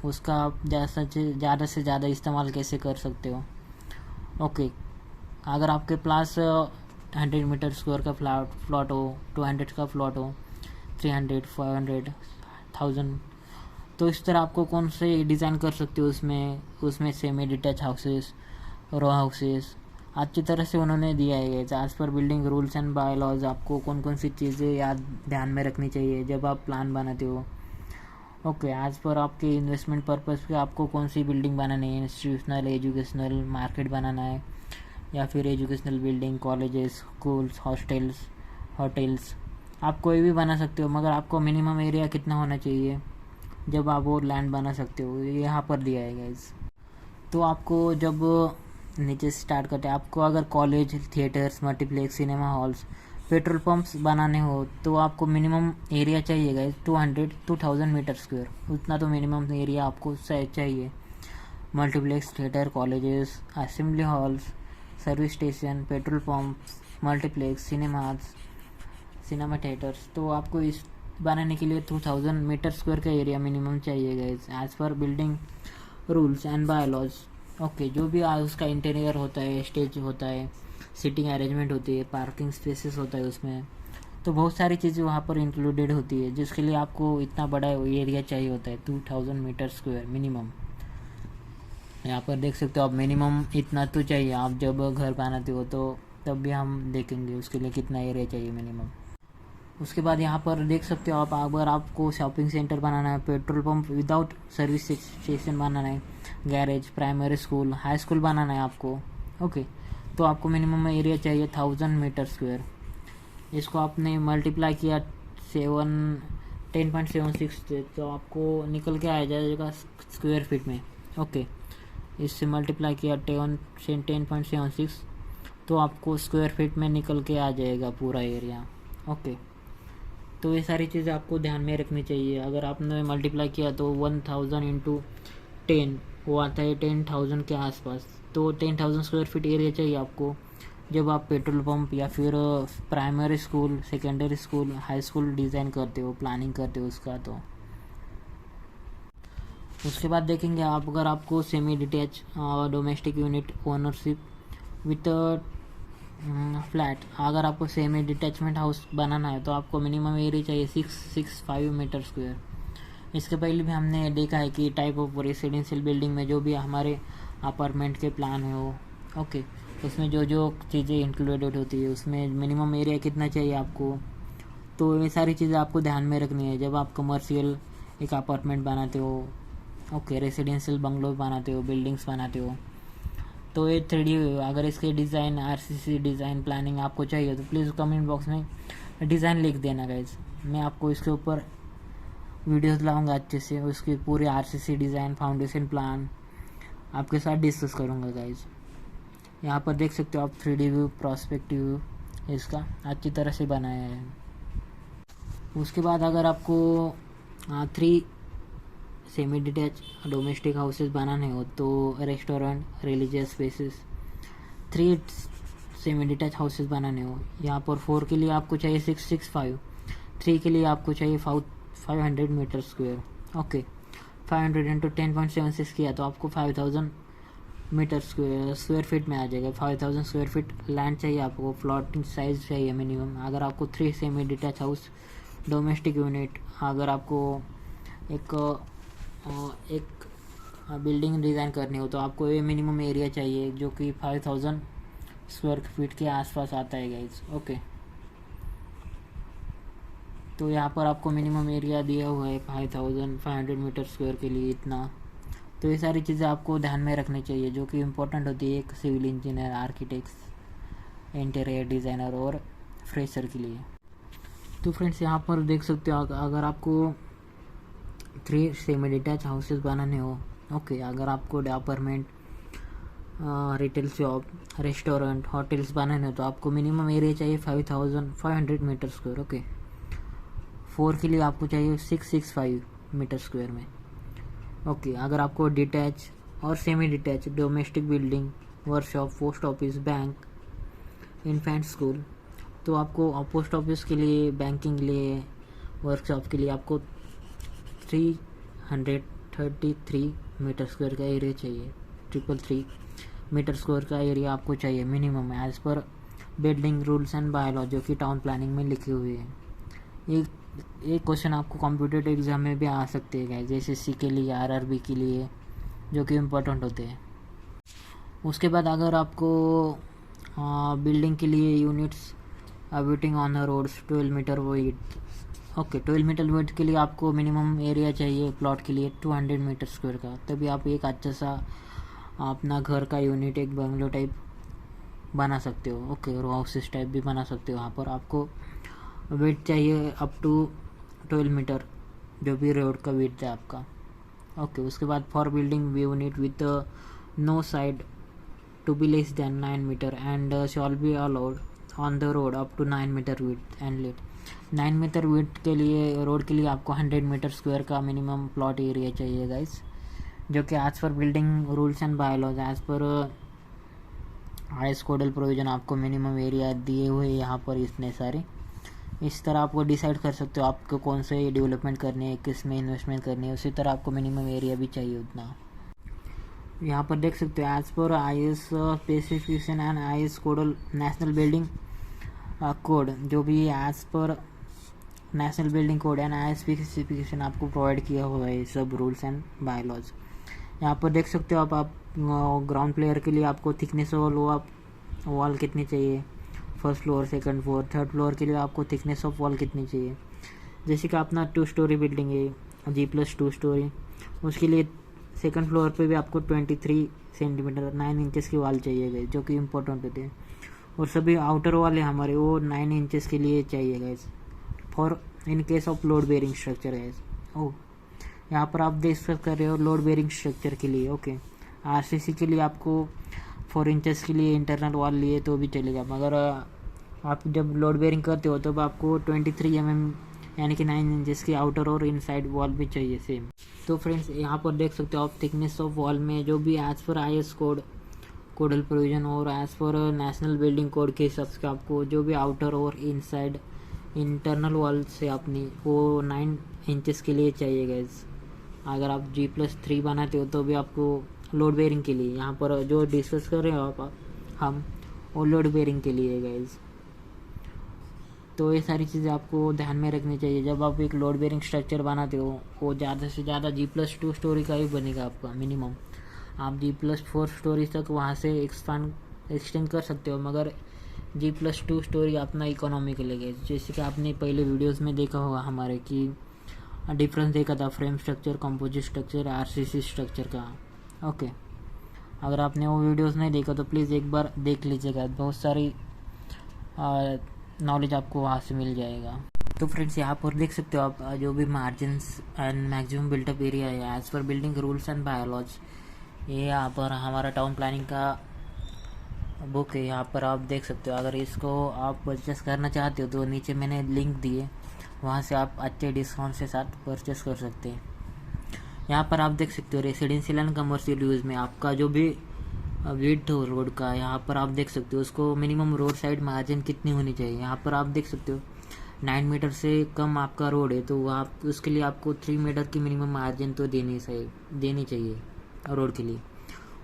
उसका आप ज़्यादा से ज़्यादा इस्तेमाल कैसे कर सकते हो। ओके अगर आपके पास 100 मीटर स्क्वायर का प्लॉट हो, 200 का प्लॉट हो, 300, 500, 1000, तो इस तरह आपको कौन से डिज़ाइन कर सकते हो उसमें सेमी डिटैच हाउसेस, रो हाउसेस अच्छी तरह से उन्होंने दिया है। As per building rules and bylaws आपको कौन कौन सी चीज़ें ध्यान में रखनी चाहिए जब आप प्लान बनाते हो। ओके आज पर आपके इन्वेस्टमेंट पर्पज़ पे आपको कौन सी बिल्डिंग बनानी है, इंस्टीट्यूशनल, एजुकेशनल, मार्केट बनाना है या फिर educational building, colleges, schools, hostels, hotels, आप कोई भी बना सकते हो, मगर आपको मिनिमम एरिया कितना होना चाहिए जब आप वो लैंड बना सकते हो, ये यहाँ पर दिया है गाइस। तो आपको जब नीचे से स्टार्ट करते हैं, आपको अगर college, theatres, multiplex, cinema halls, petrol pumps बनाने हो तो आपको मिनिमम एरिया चाहिए गाइस 2000 मीटर स्क्वायर, उतना तो मिनिमम एरिया आपको चाहिए। Multiplex, theatre, colleges, assembly halls, service station, petrol pumps, multiplex, cinemas, cinema theatres, तो आपको इस बनाने के लिए 2000 मीटर स्क्वायर का एरिया मिनिमम चाहिए guys, as per building rules and bylaws. Okay, जो भी उसका इंटीरियर होता है, स्टेज होता है, सीटिंग अरेंजमेंट होती है, पार्किंग स्पेसेस होता है उसमें, तो बहुत सारी चीज़ें वहाँ पर इंक्लूडेड होती है, जिसके लिए आपको इतना बड़ा एरिया चाहिए होता है 2000 मीटर स्क्वायर मिनिमम। यहाँ पर देख सकते हो आप, मिनिमम इतना तो चाहिए। आप जब घर बनाते हो तो तब भी हम देखेंगे उसके लिए कितना एरिया चाहिए मिनिमम। उसके बाद यहाँ पर देख सकते हो आप, अगर आपको शॉपिंग सेंटर बनाना है, petrol pump without service station बनाना है, garage, primary school, high school बनाना है आपको, ओके, तो आपको मिनिमम एरिया चाहिए 1000 मीटर स्क्वायर। इसको आपने मल्टीप्लाई किया 10.76 से, तो आपको निकल के आ जाएगा स्क्वायर फीट में। ओके, इससे मल्टीप्लाई किया 10.76, तो आपको स्क्वायर फीट में निकल के आ जाएगा पूरा एरिया। ओके, तो ये सारी चीज़ें आपको ध्यान में रखनी चाहिए। अगर आपने मल्टीप्लाई किया तो 1000 इंटू 10 वो आता है 10,000 के आसपास, तो 10,000 स्क्वायर फीट एरिया चाहिए आपको जब आप पेट्रोल पंप या फिर primary school, secondary school, high school design करते हो, प्लानिंग करते हो उसका। तो उसके बाद देखेंगे आप, अगर आपको semi detach domestic unit ownership with flat, अगर आपको सेमी डिटैचमेंट हाउस बनाना है तो आपको मिनिमम एरिया चाहिए 665 मीटर स्क्वायर। इसके पहले भी हमने देखा है कि टाइप ऑफ रेसिडेंशियल बिल्डिंग में जो भी हमारे अपार्टमेंट के प्लान है वो, ओके, उसमें जो जो चीज़ें इंक्लूडेड होती है उसमें मिनिमम एरिया कितना चाहिए आपको, तो ये सारी चीज़ें आपको ध्यान में रखनी है जब आप कमर्शियल एक अपार्टमेंट बनाते हो, ओके, रेसिडेंशियल बंगलो बनाते हो, बिल्डिंग्स बनाते हो। तो ये 3D, अगर इसके डिज़ाइन, RCC डिज़ाइन प्लानिंग आपको चाहिए तो प्लीज़ कमेंट बॉक्स में डिज़ाइन लिख देना गाइज। मैं आपको इसके ऊपर वीडियोस लाऊंगा अच्छे से, उसकी पूरी RCC डिज़ाइन, फाउंडेशन प्लान आपके साथ डिस्कस करूंगा गाइज। यहाँ पर देख सकते हो आप 3D व्यू, प्रोस्पेक्टिव व्यू इसका अच्छी तरह से बनाया है। उसके बाद अगर आपको 3 सेमी डिटैच डोमेस्टिक हाउसेस बनाने हो तो restaurant, religious spaces, 3 semi detach houses बनाने हो, यहाँ पर 4 के लिए आपको चाहिए 665, 3 के लिए आपको चाहिए 500 मीटर स्क्वायर। ओके, 500 इंटू 10.76 किया तो आपको 5000 मीटर स्क्वायर फीट में आ जाएगा। 5000 स्क्वायर फीट लैंड चाहिए आपको, प्लॉटिंग साइज चाहिए मिनिमम। अगर आपको 3 semi detach house domestic unit, अगर आपको एक बिल्डिंग डिज़ाइन करनी हो तो आपको ये मिनिमम एरिया चाहिए जो कि 5000 स्क्वायर फीट के आसपास आता है गाइज। ओके, तो यहाँ पर आपको मिनिमम एरिया दिया हुआ है 5500 मीटर स्क्वायर के लिए इतना। तो ये सारी चीज़ें आपको ध्यान में रखनी चाहिए जो कि इम्पोर्टेंट होती है एक civil engineer, architects, interior designer और फ्रेशर के लिए। तो फ्रेंड्स यहाँ पर देख सकते हो, अगर आपको 3 सेमी डिटैच हाउसेस बनाने हो, ओके, अगर आपको apartment, retail shop, restaurant, hotels बनाने हो तो आपको मिनिमम एरिया चाहिए 5500 मीटर स्क्वायर। ओके, 4 के लिए आपको चाहिए 665 मीटर स्क्वायर में। ओके, अगर आपको डिटैच और semi detach domestic building, workshop, post office, bank, infant school, तो आपको पोस्ट ऑफिस के लिए, बैंकिंग के लिए, वर्कशॉप के लिए आपको 333 मीटर स्क्वायर का एरिया चाहिए। 333 मीटर स्क्वायर का एरिया आपको चाहिए minimum as per building rules and bylaw जो कि टाउन प्लानिंग में लिखे हुए हैं। एक क्वेश्चन आपको कॉम्पिटेटिव एग्जाम में भी आ सकते हैं जैसे SSC के लिए, RRB के लिए, जो कि इम्पोर्टेंट होते हैं। उसके बाद अगर आपको बिल्डिंग के लिए units abutting on the roads 12 metre width, okay, 12 metre width के लिए आपको मिनिमम एरिया चाहिए प्लॉट के लिए 200 मीटर स्क्वायर का, तभी आप एक अच्छा सा अपना घर का यूनिट, एक बंगलो टाइप बना सकते हो। ओके, रो हाउसेस टाइप भी बना सकते हो। वहाँ पर आपको विड्थ चाहिए अप टू 12 मीटर, जो भी रोड का विड्थ है आपका। ओके, उसके बाद for building unit with no side to be less than 9 metre and shall be allowed on the road up to 9 metre width and let. 9 metre width के लिए, road के लिए आपको 100 मीटर स्क्वायर का मिनिमम प्लॉट एरिया चाहिए guys, जो कि as per building rules and bylaws, as per highest codal provision आपको मिनिमम एरिया दिए हुए यहाँ पर इतने सारे। इस तरह आपको डिसाइड कर सकते हो आपको कौन से डेवलपमेंट करनी है, किस में इन्वेस्टमेंट करनी है। उसी तरह आपको मिनिमम एरिया भी चाहिए उतना। यहाँ पर देख सकते हो as per IS specification and IS codal national building code, जो भी as per national building code and IS specification आपको प्रोवाइड किया हुआ है सब रूल्स एंड बायलॉज। यहाँ पर देख सकते हो आप ग्राउंड फ्लोर के लिए आपको थिकनेस ऑफ वॉल कितनी चाहिए, first floor, second floor, third floor के लिए आपको थिकनेस ऑफ वॉल कितनी चाहिए। जैसे कि अपना 2 स्टोरी बिल्डिंग है G+2 स्टोरी, उसके लिए सेकंड फ्लोर पे भी आपको 23 सेंटीमीटर 9 इंचेस की वॉल चाहिए गए, जो कि इम्पोर्टेंट होते हैं। और सभी आउटर वॉल है हमारे वो 9 इंचेस के लिए चाहिए gas, for in case of load bearing structure gas. Oh, यहाँ पर आप देख कर रहे हो लोड बेयरिंग स्ट्रक्चर के लिए। ओके, RCC के लिए आपको 4 इंचेस के लिए इंटरनल वॉल लिए तो भी चलेगा, मगर आप जब लोड बेयरिंग करते हो तब आपको 23 mm यानी कि 9 इंचेस की आउटर और इनसाइड वॉल भी चाहिए सेम। तो फ्रेंड्स यहाँ पर देख सकते हो आप थिकनेस ऑफ वॉल में जो भी as per IS codal provision और as per national building code के हिसाब से आपको जो भी आउटर और इनसाइड इंटरनल वॉल से अपनी वो 9 इंचेस के लिए चाहिए गैस। अगर आप G+3 बनाते हो तो भी आपको लोड बेयरिंग के लिए, यहाँ पर जो डिस्कस कर रहे हो आप हम वो लोड बेयरिंग के लिए गैस। तो ये सारी चीज़ें आपको ध्यान में रखनी चाहिए जब आप एक लोड बेयरिंग स्ट्रक्चर बनाते हो। वो ज़्यादा से ज़्यादा G+2 स्टोरी का ही बनेगा आपका मिनिमम। आप G+4 स्टोरी तक वहाँ से एक्सटेंड कर सकते हो, मगर G+2 स्टोरी अपना इकोनॉमिकल है। जैसे कि आपने पहले वीडियोस में देखा होगा हमारे कि डिफरेंस देखा था frame structure, composite structure, RCC structure का। ओके, अगर आपने वो वीडियोस नहीं देखा तो प्लीज़ एक बार देख लीजिएगा, बहुत सारी नॉलेज आपको वहाँ से मिल जाएगा। तो फ्रेंड्स यहाँ पर देख सकते हो आप जो भी margins and maximum built up area है as per building rules and byelaws, ये यहाँ पर हमारा टाउन प्लानिंग का बुक है। यहाँ पर आप देख सकते हो, अगर इसको आप परचेस करना चाहते हो तो नीचे मैंने लिंक दिए, वहाँ से आप अच्छे डिस्काउंट के साथ परचेस कर सकते हैं। यहाँ पर आप देख सकते हो रेसिडेंशियल एंड कमर्शियल यूज़ में आपका जो भी विड्थ हो रोड का, यहाँ पर आप देख सकते हो उसको मिनिमम रोड साइड मार्जिन कितनी होनी चाहिए। यहाँ पर आप देख सकते हो 9 मीटर से कम आपका रोड है तो आप उसके लिए आपको 3 मीटर की मिनिमम मार्जिन तो देनी चाहिए रोड के लिए।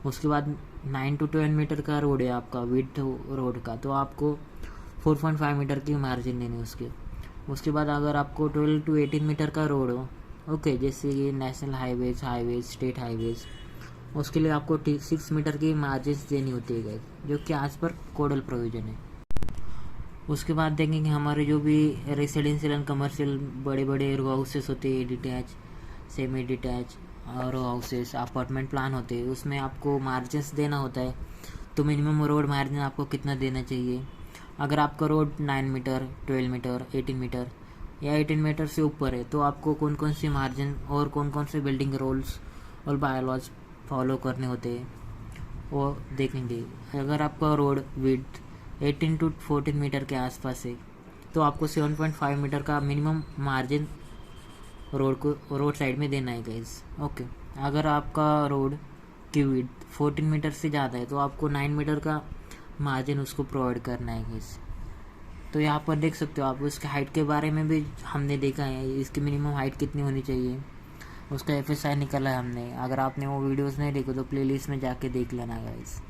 उसके बाद 9 to 12 मीटर का रोड है आपका विड्थ रोड का, तो आपको 4.5 मीटर की मार्जिन देनी उसके बाद अगर आपको 12 to 18 मीटर का रोड हो, ओके, जैसे ये नेशनल हाईवेज, स्टेट हाईवेज, उसके लिए आपको 6 मीटर की मार्जिन देनी होती है जो कि आज पर कोडल प्रोविजन है। उसके बाद देखेंगे हमारे जो भी रेसिडेंशियल एंड कमर्शियल बड़े बड़े रो हाउसेस होते हैं, डिटैच, सेमी डिटैच रो हाउसेस, अपार्टमेंट प्लान होते हैं, उसमें आपको मार्जिन्स देना होता है। तो मिनिमम रोड मार्जिन आपको कितना देना चाहिए। अगर आपका रोड 9 मीटर, 12 मीटर, 18 मीटर या 18 मीटर से ऊपर है तो आपको कौन कौन सी मार्जिन और कौन कौन से बिल्डिंग रूल्स और बायोलॉज फॉलो करने होते हैं वो देखेंगे। अगर आपका रोड विड्थ 18 to 14 मीटर के आसपास है तो आपको 7.5 मीटर का मिनिमम मार्जिन रोड साइड में देना है गाइस। ओके, अगर आपका रोड की विड्थ 14 मीटर से ज़्यादा है तो आपको 9 मीटर का मार्जिन उसको प्रोवाइड करना है गाइस। तो यहाँ पर देख सकते हो आप उसके हाइट के बारे में भी हमने देखा है, इसकी मिनिमम हाइट कितनी होनी चाहिए, उसका FSI निकाला है हमने। अगर आपने वो वीडियोस नहीं देखो तो प्लेलिस्ट में जाके देख लेना गाइस।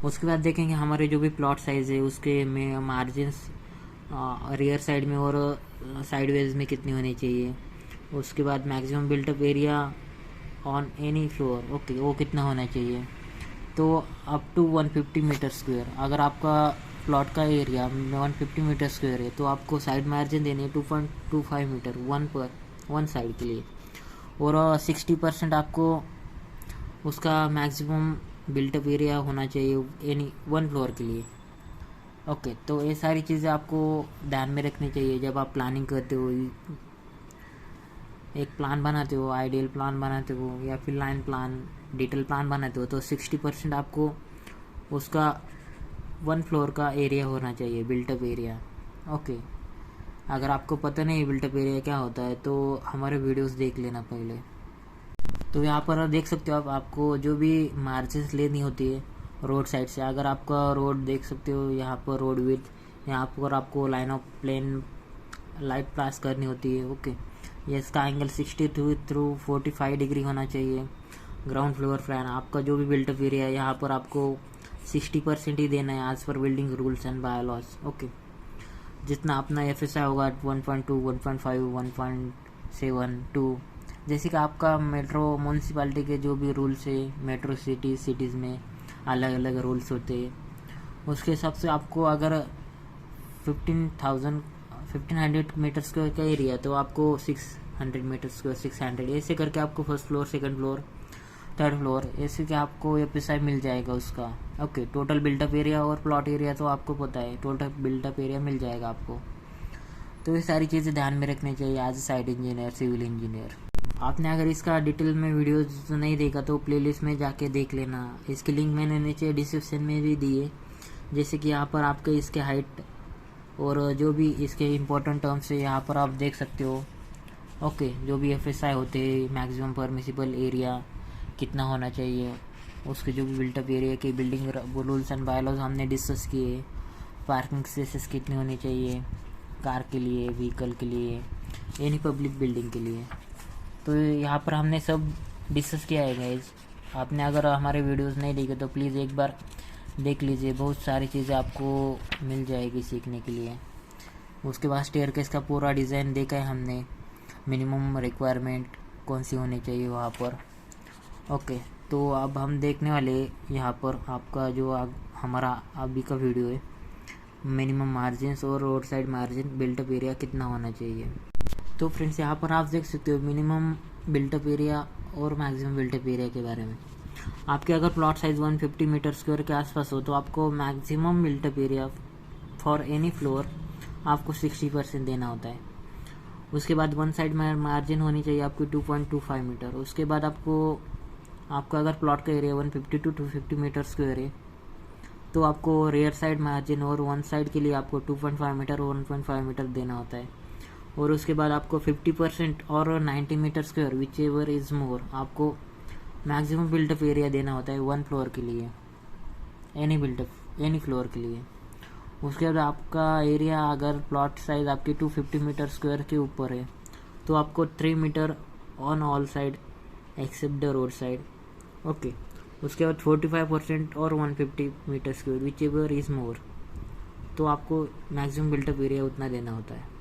उसके बाद देखेंगे हमारे जो भी प्लॉट साइज़ है उसके में मार्जिन्स रियर साइड में और साइडवेज में कितनी होनी चाहिए। उसके बाद maximum built up area on any floor, okay, वो कितना होना चाहिए। तो अप टू 150 मीटर स्क्वायर, अगर आपका प्लॉट का एरिया 150 मीटर स्क्वायर है तो आपको साइड मार्जिन देनी है 2.25 मीटर वन साइड के लिए, और 60% आपको उसका मैक्सिमम बिल्टअप एरिया होना चाहिए एनी 1 फ्लोर के लिए। ओके, तो ये सारी चीज़ें आपको ध्यान में रखनी चाहिए जब आप प्लानिंग करते हो, एक प्लान बनाते हो, आइडियल प्लान बनाते हो या फिर लाइन प्लान, डिटेल प्लान बनाते हो, तो 60% आपको उसका 1 फ्लोर का एरिया होना चाहिए, बिल्टअप एरिया। ओके, अगर आपको पता नहीं बिल्टअप एरिया क्या होता है तो हमारे वीडियोस देख लेना पहले। तो यहाँ पर देख सकते हो आपको जो भी मार्जिन्स लेनी होती है रोड साइड से। अगर आपका रोड देख सकते हो यहाँ पर रोड विड्थ, यहाँ पर आपको line of plane light pass करनी होती है। ओके, ये इसका एंगल 62 थ्रू 45 डिग्री होना चाहिए। ग्राउंड फ्लोर प्लान आपका जो भी बिल्टअप एरिया है यहाँ पर आपको 60% ही देना है as per building rules and bylaws. Okay, जितना अपना FSI होगा 1.2, 1.5, 1.72, जैसे कि आपका मेट्रो म्यूनसिपालिटी के जो भी रूल्स है मेट्रो सिटीज़ में अलग अलग रूल्स होते हैं, उसके हिसाब से आपको अगर 1500 मीटर स्क्वायर का एरिया तो आपको 600 मीटर स्क्वायर 600 ऐसे करके आपको first floor, second floor, third floor ऐसे कि आपको FSI मिल जाएगा उसका। ओके, टोटल बिल्टअप एरिया और प्लॉट एरिया तो आपको पता है, टोटल बिल्टअप एरिया मिल जाएगा आपको। तो ये सारी चीज़ें ध्यान में रखनी चाहिए as a site engineer, civil engineer. आपने अगर इसका डिटेल में वीडियोस नहीं देखा तो प्लेलिस्ट में जाके देख लेना, इसकी लिंक मैंने नीचे डिस्क्रिप्शन में भी दी है। जैसे कि यहाँ पर आपके इसके हाइट और जो भी इसके इम्पोर्टेंट टर्म्स है यहाँ पर आप देख सकते हो। ओके, जो भी FSI होते हैं, मैक्सिमम परमिसिबल एरिया कितना होना चाहिए, उसके जो भी बिल्टअप एरिया के बिल्डिंग रूल्स एंड बायलॉज हमने डिस्कस किए। पार्किंग स्पेसेस कितनी होनी चाहिए कार के लिए, व्हीकल के लिए, एनी पब्लिक बिल्डिंग के लिए। तो यहाँ पर हमने सब डिस्कस किया है गाइज। आपने अगर हमारे वीडियोस नहीं देखे तो प्लीज़ एक बार देख लीजिए, बहुत सारी चीज़ें आपको मिल जाएगी सीखने के लिए। उसके बाद स्टेयरकेस का पूरा डिज़ाइन देखा है हमने, मिनिमम रिक्वायरमेंट कौन सी होनी चाहिए वहाँ पर। ओके, तो अब हम देखने वाले यहाँ पर आपका जो हमारा अभी का वीडियो है, मिनिमम मार्जिन्स और road side margin built up area कितना होना चाहिए। तो फ्रेंड्स यहाँ पर आप देख सकते हो मिनिमम बिल्टअप एरिया और मैक्सिमम बिल्टअप एरिया के बारे में। आपके अगर प्लॉट साइज 150 मीटर स्क्वायर के आसपास हो तो आपको maximum built up area for any floor आपको 60% देना होता है। उसके बाद वन साइड मार्जिन होनी चाहिए आपकी 2.25 मीटर। उसके बाद आपका अगर प्लॉट का एरिया 150 to 250 मीटर स्क्वायर है तो आपको रेयर साइड मार्जिन और वन साइड के लिए आपको 2.5 मीटर और 1.5 मीटर देना होता है। और उसके बाद आपको 50% और 90 metre square whichever is more आपको मैक्सिमम बिल्टअप एरिया देना होता है वन फ्लोर के लिए, एनी फ्लोर के लिए। उसके बाद आपका एरिया अगर प्लॉट साइज आपकी 250 मीटर स्क्वायर के ऊपर है तो आपको 3 metre on all side except the road side. Okay, उसके बाद 45% और 150 metre square whichever is more, तो आपको मैक्सिमम बिल्टअप एरिया उतना देना होता है।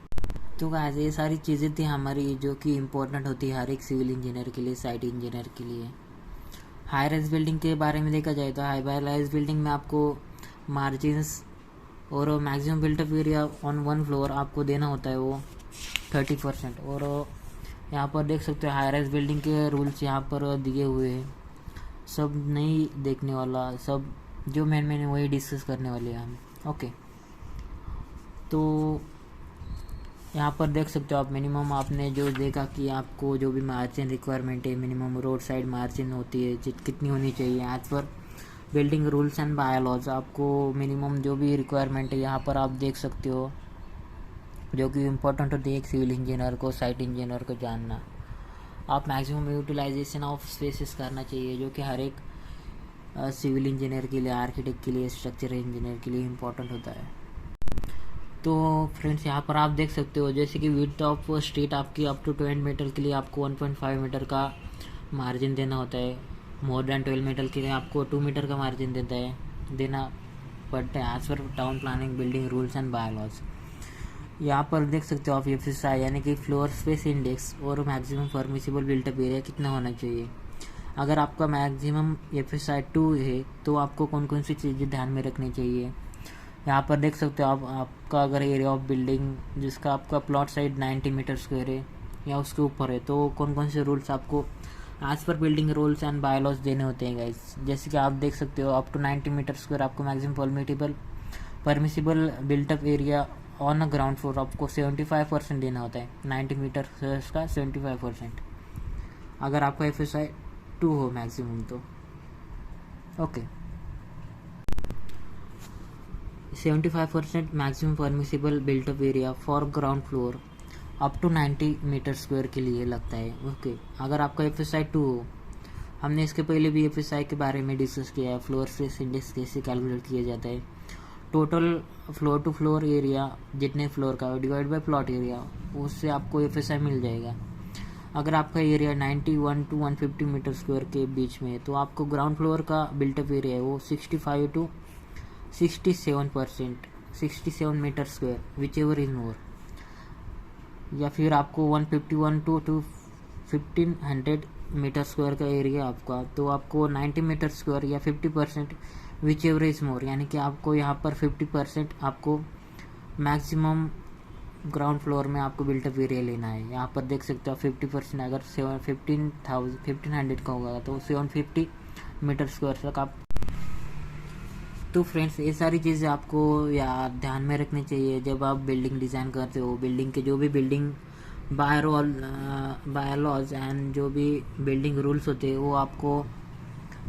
तो गाइस ये सारी चीज़ें थी हमारी जो कि इम्पोर्टेंट होती है हर एक सिविल इंजीनियर के लिए, साइट इंजीनियर के लिए। हाई राइज बिल्डिंग के बारे में देखा जाए तो हाई राइज बिल्डिंग में आपको मार्जिन्स और maximum built up area on one floor आपको देना होता है वो 30%। और यहाँ पर देख सकते हो हाई राइज बिल्डिंग के रूल्स यहाँ पर दिए हुए हैं, सब नहीं देखने वाला, सब जो मैंने वही डिस्कस करने वाले हैं हम। ओके, तो यहाँ पर देख सकते हो आप मिनिमम आपने जो देखा कि आपको जो भी मार्जिन रिक्वायरमेंट है, मिनिमम रोड साइड मार्जिन होती है कितनी होनी चाहिए as per building rules and bylaws. आपको मिनिमम जो भी रिक्वायरमेंट है यहाँ पर आप देख सकते हो, जो कि इम्पोर्टेंट होती है एक सिविल इंजीनियर को, साइट इंजीनियर को जानना। आप मैक्सिमम यूटिलाइजेशन ऑफ स्पेसेस करना चाहिए जो कि हर एक सिविल इंजीनियर के लिए, आर्किटेक्ट के लिए, स्ट्रक्चरल इंजीनियर के लिए इम्पोर्टेंट होता है। तो फ्रेंड्स यहाँ पर आप देख सकते हो जैसे कि विड्थ ऑफ स्ट्रीट आपकी अप टू 12 मीटर के लिए आपको 1.5 मीटर का मार्जिन देना होता है। मोर देन 12 मीटर के लिए आपको 2 मीटर का मार्जिन देना पड़ता है as per town planning building rules and bylaws. यहाँ पर देख सकते हो आप FSI यानी कि फ्लोर स्पेस इंडेक्स और मैक्सिमम परमिसिबल बिल्टअप एरिया कितना होना चाहिए। अगर आपका मैक्सिमम FSI 2 है तो आपको कौन कौन सी चीज़ें ध्यान में रखनी चाहिए। यहाँ पर देख सकते हो आपका अगर एरिया ऑफ बिल्डिंग जिसका आपका प्लॉट साइड 90 मीटर स्क्वायर है या उसके ऊपर है तो कौन कौन से रूल्स आपको as per building rules and bylaws देने होते हैं गाइस। जैसे कि आप देख सकते हो अप टू 90 मीटर स्क्वायर आपको maximum permissible built up area on a ground floor आपको 75% देना होता है। 90 मीटर का 75% अगर आपका FSI 2 हो मैक्सिमम तो। Okay, 75% maximum permissible built up area for ground floor up to 90 metre square के लिए लगता है। ओके, अगर आपका FSI 2 हो, हमने इसके पहले भी FSI के बारे में डिस्कस किया है, फ्लोर स्पेस इंडेक्स कैसे कैलकुलेट किया जाता है। Total floor to floor area जितने फ्लोर का डिवाइड बाय प्लॉट एरिया, उससे आपको FSI मिल जाएगा। अगर आपका एरिया 91 टू 150 मीटर स्क्वायर के बीच में है तो आपको ग्राउंड फ्लोर का बिल्टअप एरिया है वो 65 to 67 metre square whichever is more, या फिर आपको 151 टू 1500 मीटर स्क्वायर का एरिया आपका, तो आपको 90 मीटर स्क्वायर या 50% विच एवर इज मोर, यानी कि आपको यहाँ पर 50% आपको मैक्सिमम ग्राउंड फ्लोर में आपको बिल्टअप एरिया लेना है। यहाँ पर देख सकते हो 50%, अगर 1500 का होगा तो 750 मीटर स्क्वायर तक आप। तो फ्रेंड्स, ये सारी चीज़ें आपको या ध्यान में रखनी चाहिए जब आप बिल्डिंग डिज़ाइन करते हो। बिल्डिंग के जो भी बिल्डिंग बायलॉज एंड जो भी बिल्डिंग रूल्स होते हैं वो आपको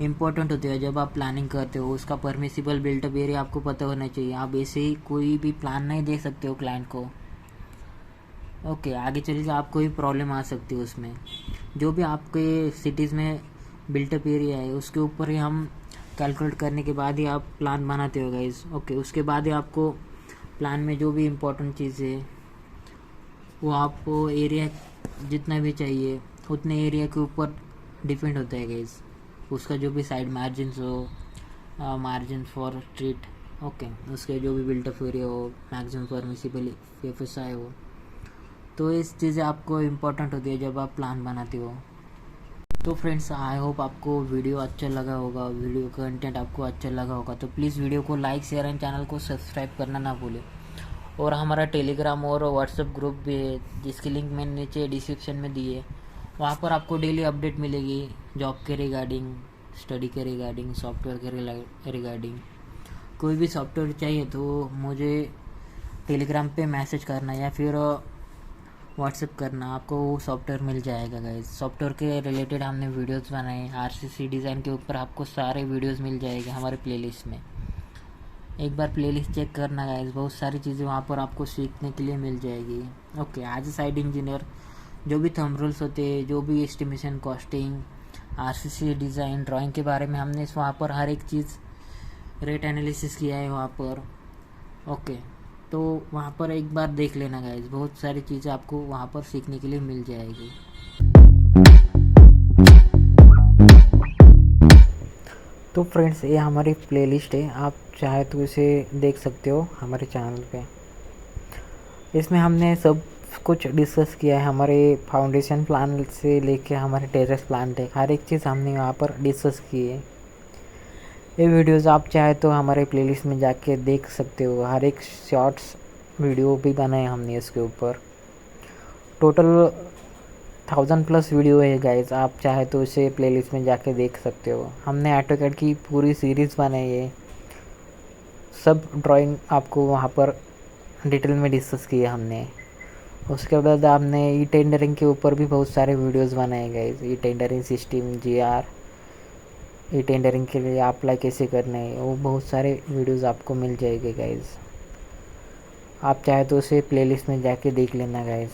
इम्पोर्टेंट होते हैं जब आप प्लानिंग करते हो। उसका परमिसिबल बिल्टअप एरिया आपको पता होना चाहिए। आप ऐसे ही कोई भी प्लान नहीं दे सकते हो क्लाइंट को। ओके, आगे चल के आपको ही प्रॉब्लम आ सकती है उसमें। जो भी आपके सिटीज़ में बिल्टअप एरिया है उसके ऊपर ही हम कैलकुलेट करने के बाद ही आप प्लान बनाते हो गाइस। ओके, उसके बाद ही आपको प्लान में जो भी इम्पोर्टेंट चीज़ है वो आपको एरिया जितना भी चाहिए उतने एरिया के ऊपर डिपेंड होता है गाइस। उसका जो भी साइड मार्जिन्स हो, मार्जिन फॉर स्ट्रीट, ओके, उसके जो भी बिल्टअप एरिया हो, मैक्सिमम परमिसिबल FSI हो, तो इस चीज़ें आपको इम्पोर्टेंट होती है जब आप प्लान बनाते हो। तो फ्रेंड्स, आई होप आपको वीडियो अच्छा लगा होगा, वीडियो कंटेंट आपको अच्छा लगा होगा। तो प्लीज़ वीडियो को लाइक, शेयर एंड चैनल को सब्सक्राइब करना ना भूलें। और हमारा टेलीग्राम और व्हाट्सएप ग्रुप भी है जिसकी लिंक मैंने नीचे डिस्क्रिप्शन में दी है। वहाँ पर आपको डेली अपडेट मिलेगी जॉब के रिगार्डिंग, स्टडी के रिगार्डिंग, सॉफ्टवेयर के रिगार्डिंग। कोई भी सॉफ्टवेयर चाहिए तो मुझे टेलीग्राम पे मैसेज करना या फिर व्हाट्सएप करना, आपको वो सॉफ्टवेयर मिल जाएगा गाइस। सॉफ्टवेयर के रिलेटेड हमने वीडियोस बनाए, RCC डिज़ाइन के ऊपर आपको सारे वीडियोस मिल जाएंगे हमारे प्लेलिस्ट में। एक बार प्लेलिस्ट चेक करना गाइस, बहुत सारी चीज़ें वहाँ पर आपको सीखने के लिए मिल जाएगी। Okay, as a site engineer जो भी थंब रूल्स होते हैं, जो भी estimation, costing, RCC design, drawing के बारे में हमने वहाँ पर हर एक चीज़ रेट एनालिसिस किया है वहाँ पर। ओके, तो वहाँ पर एक बार देख लेना गाइस, बहुत सारी चीज़ें आपको वहाँ पर सीखने के लिए मिल जाएगी। तो फ्रेंड्स, ये हमारी प्लेलिस्ट है, आप चाहे तो इसे देख सकते हो हमारे चैनल पे। इसमें हमने सब कुछ डिस्कस किया है, हमारे फाउंडेशन प्लान से लेके हमारे टेरेस प्लान तक हर एक चीज़ हमने वहाँ पर डिस्कस की है। ये वीडियोस आप चाहे तो हमारे प्लेलिस्ट में जाके देख सकते हो। हर एक शॉर्ट्स वीडियो भी बनाए हमने इसके ऊपर। टोटल 1000+ वीडियो है गाइस, आप चाहे तो इसे प्लेलिस्ट में जाके देख सकते हो। हमने AutoCAD की पूरी सीरीज़ बनाई है, सब ड्राइंग आपको वहाँ पर डिटेल में डिस्कस किया हमने। उसके बाद हमने ई टेंडरिंग के ऊपर भी बहुत सारे वीडियोस बनाए guys. E tendering system, GR, e tendering के लिए अप्लाई कैसे करना है, वो बहुत सारे वीडियोस आपको मिल जाएंगे गाइस। आप चाहे तो उसे प्लेलिस्ट में जाके देख लेना गाइस।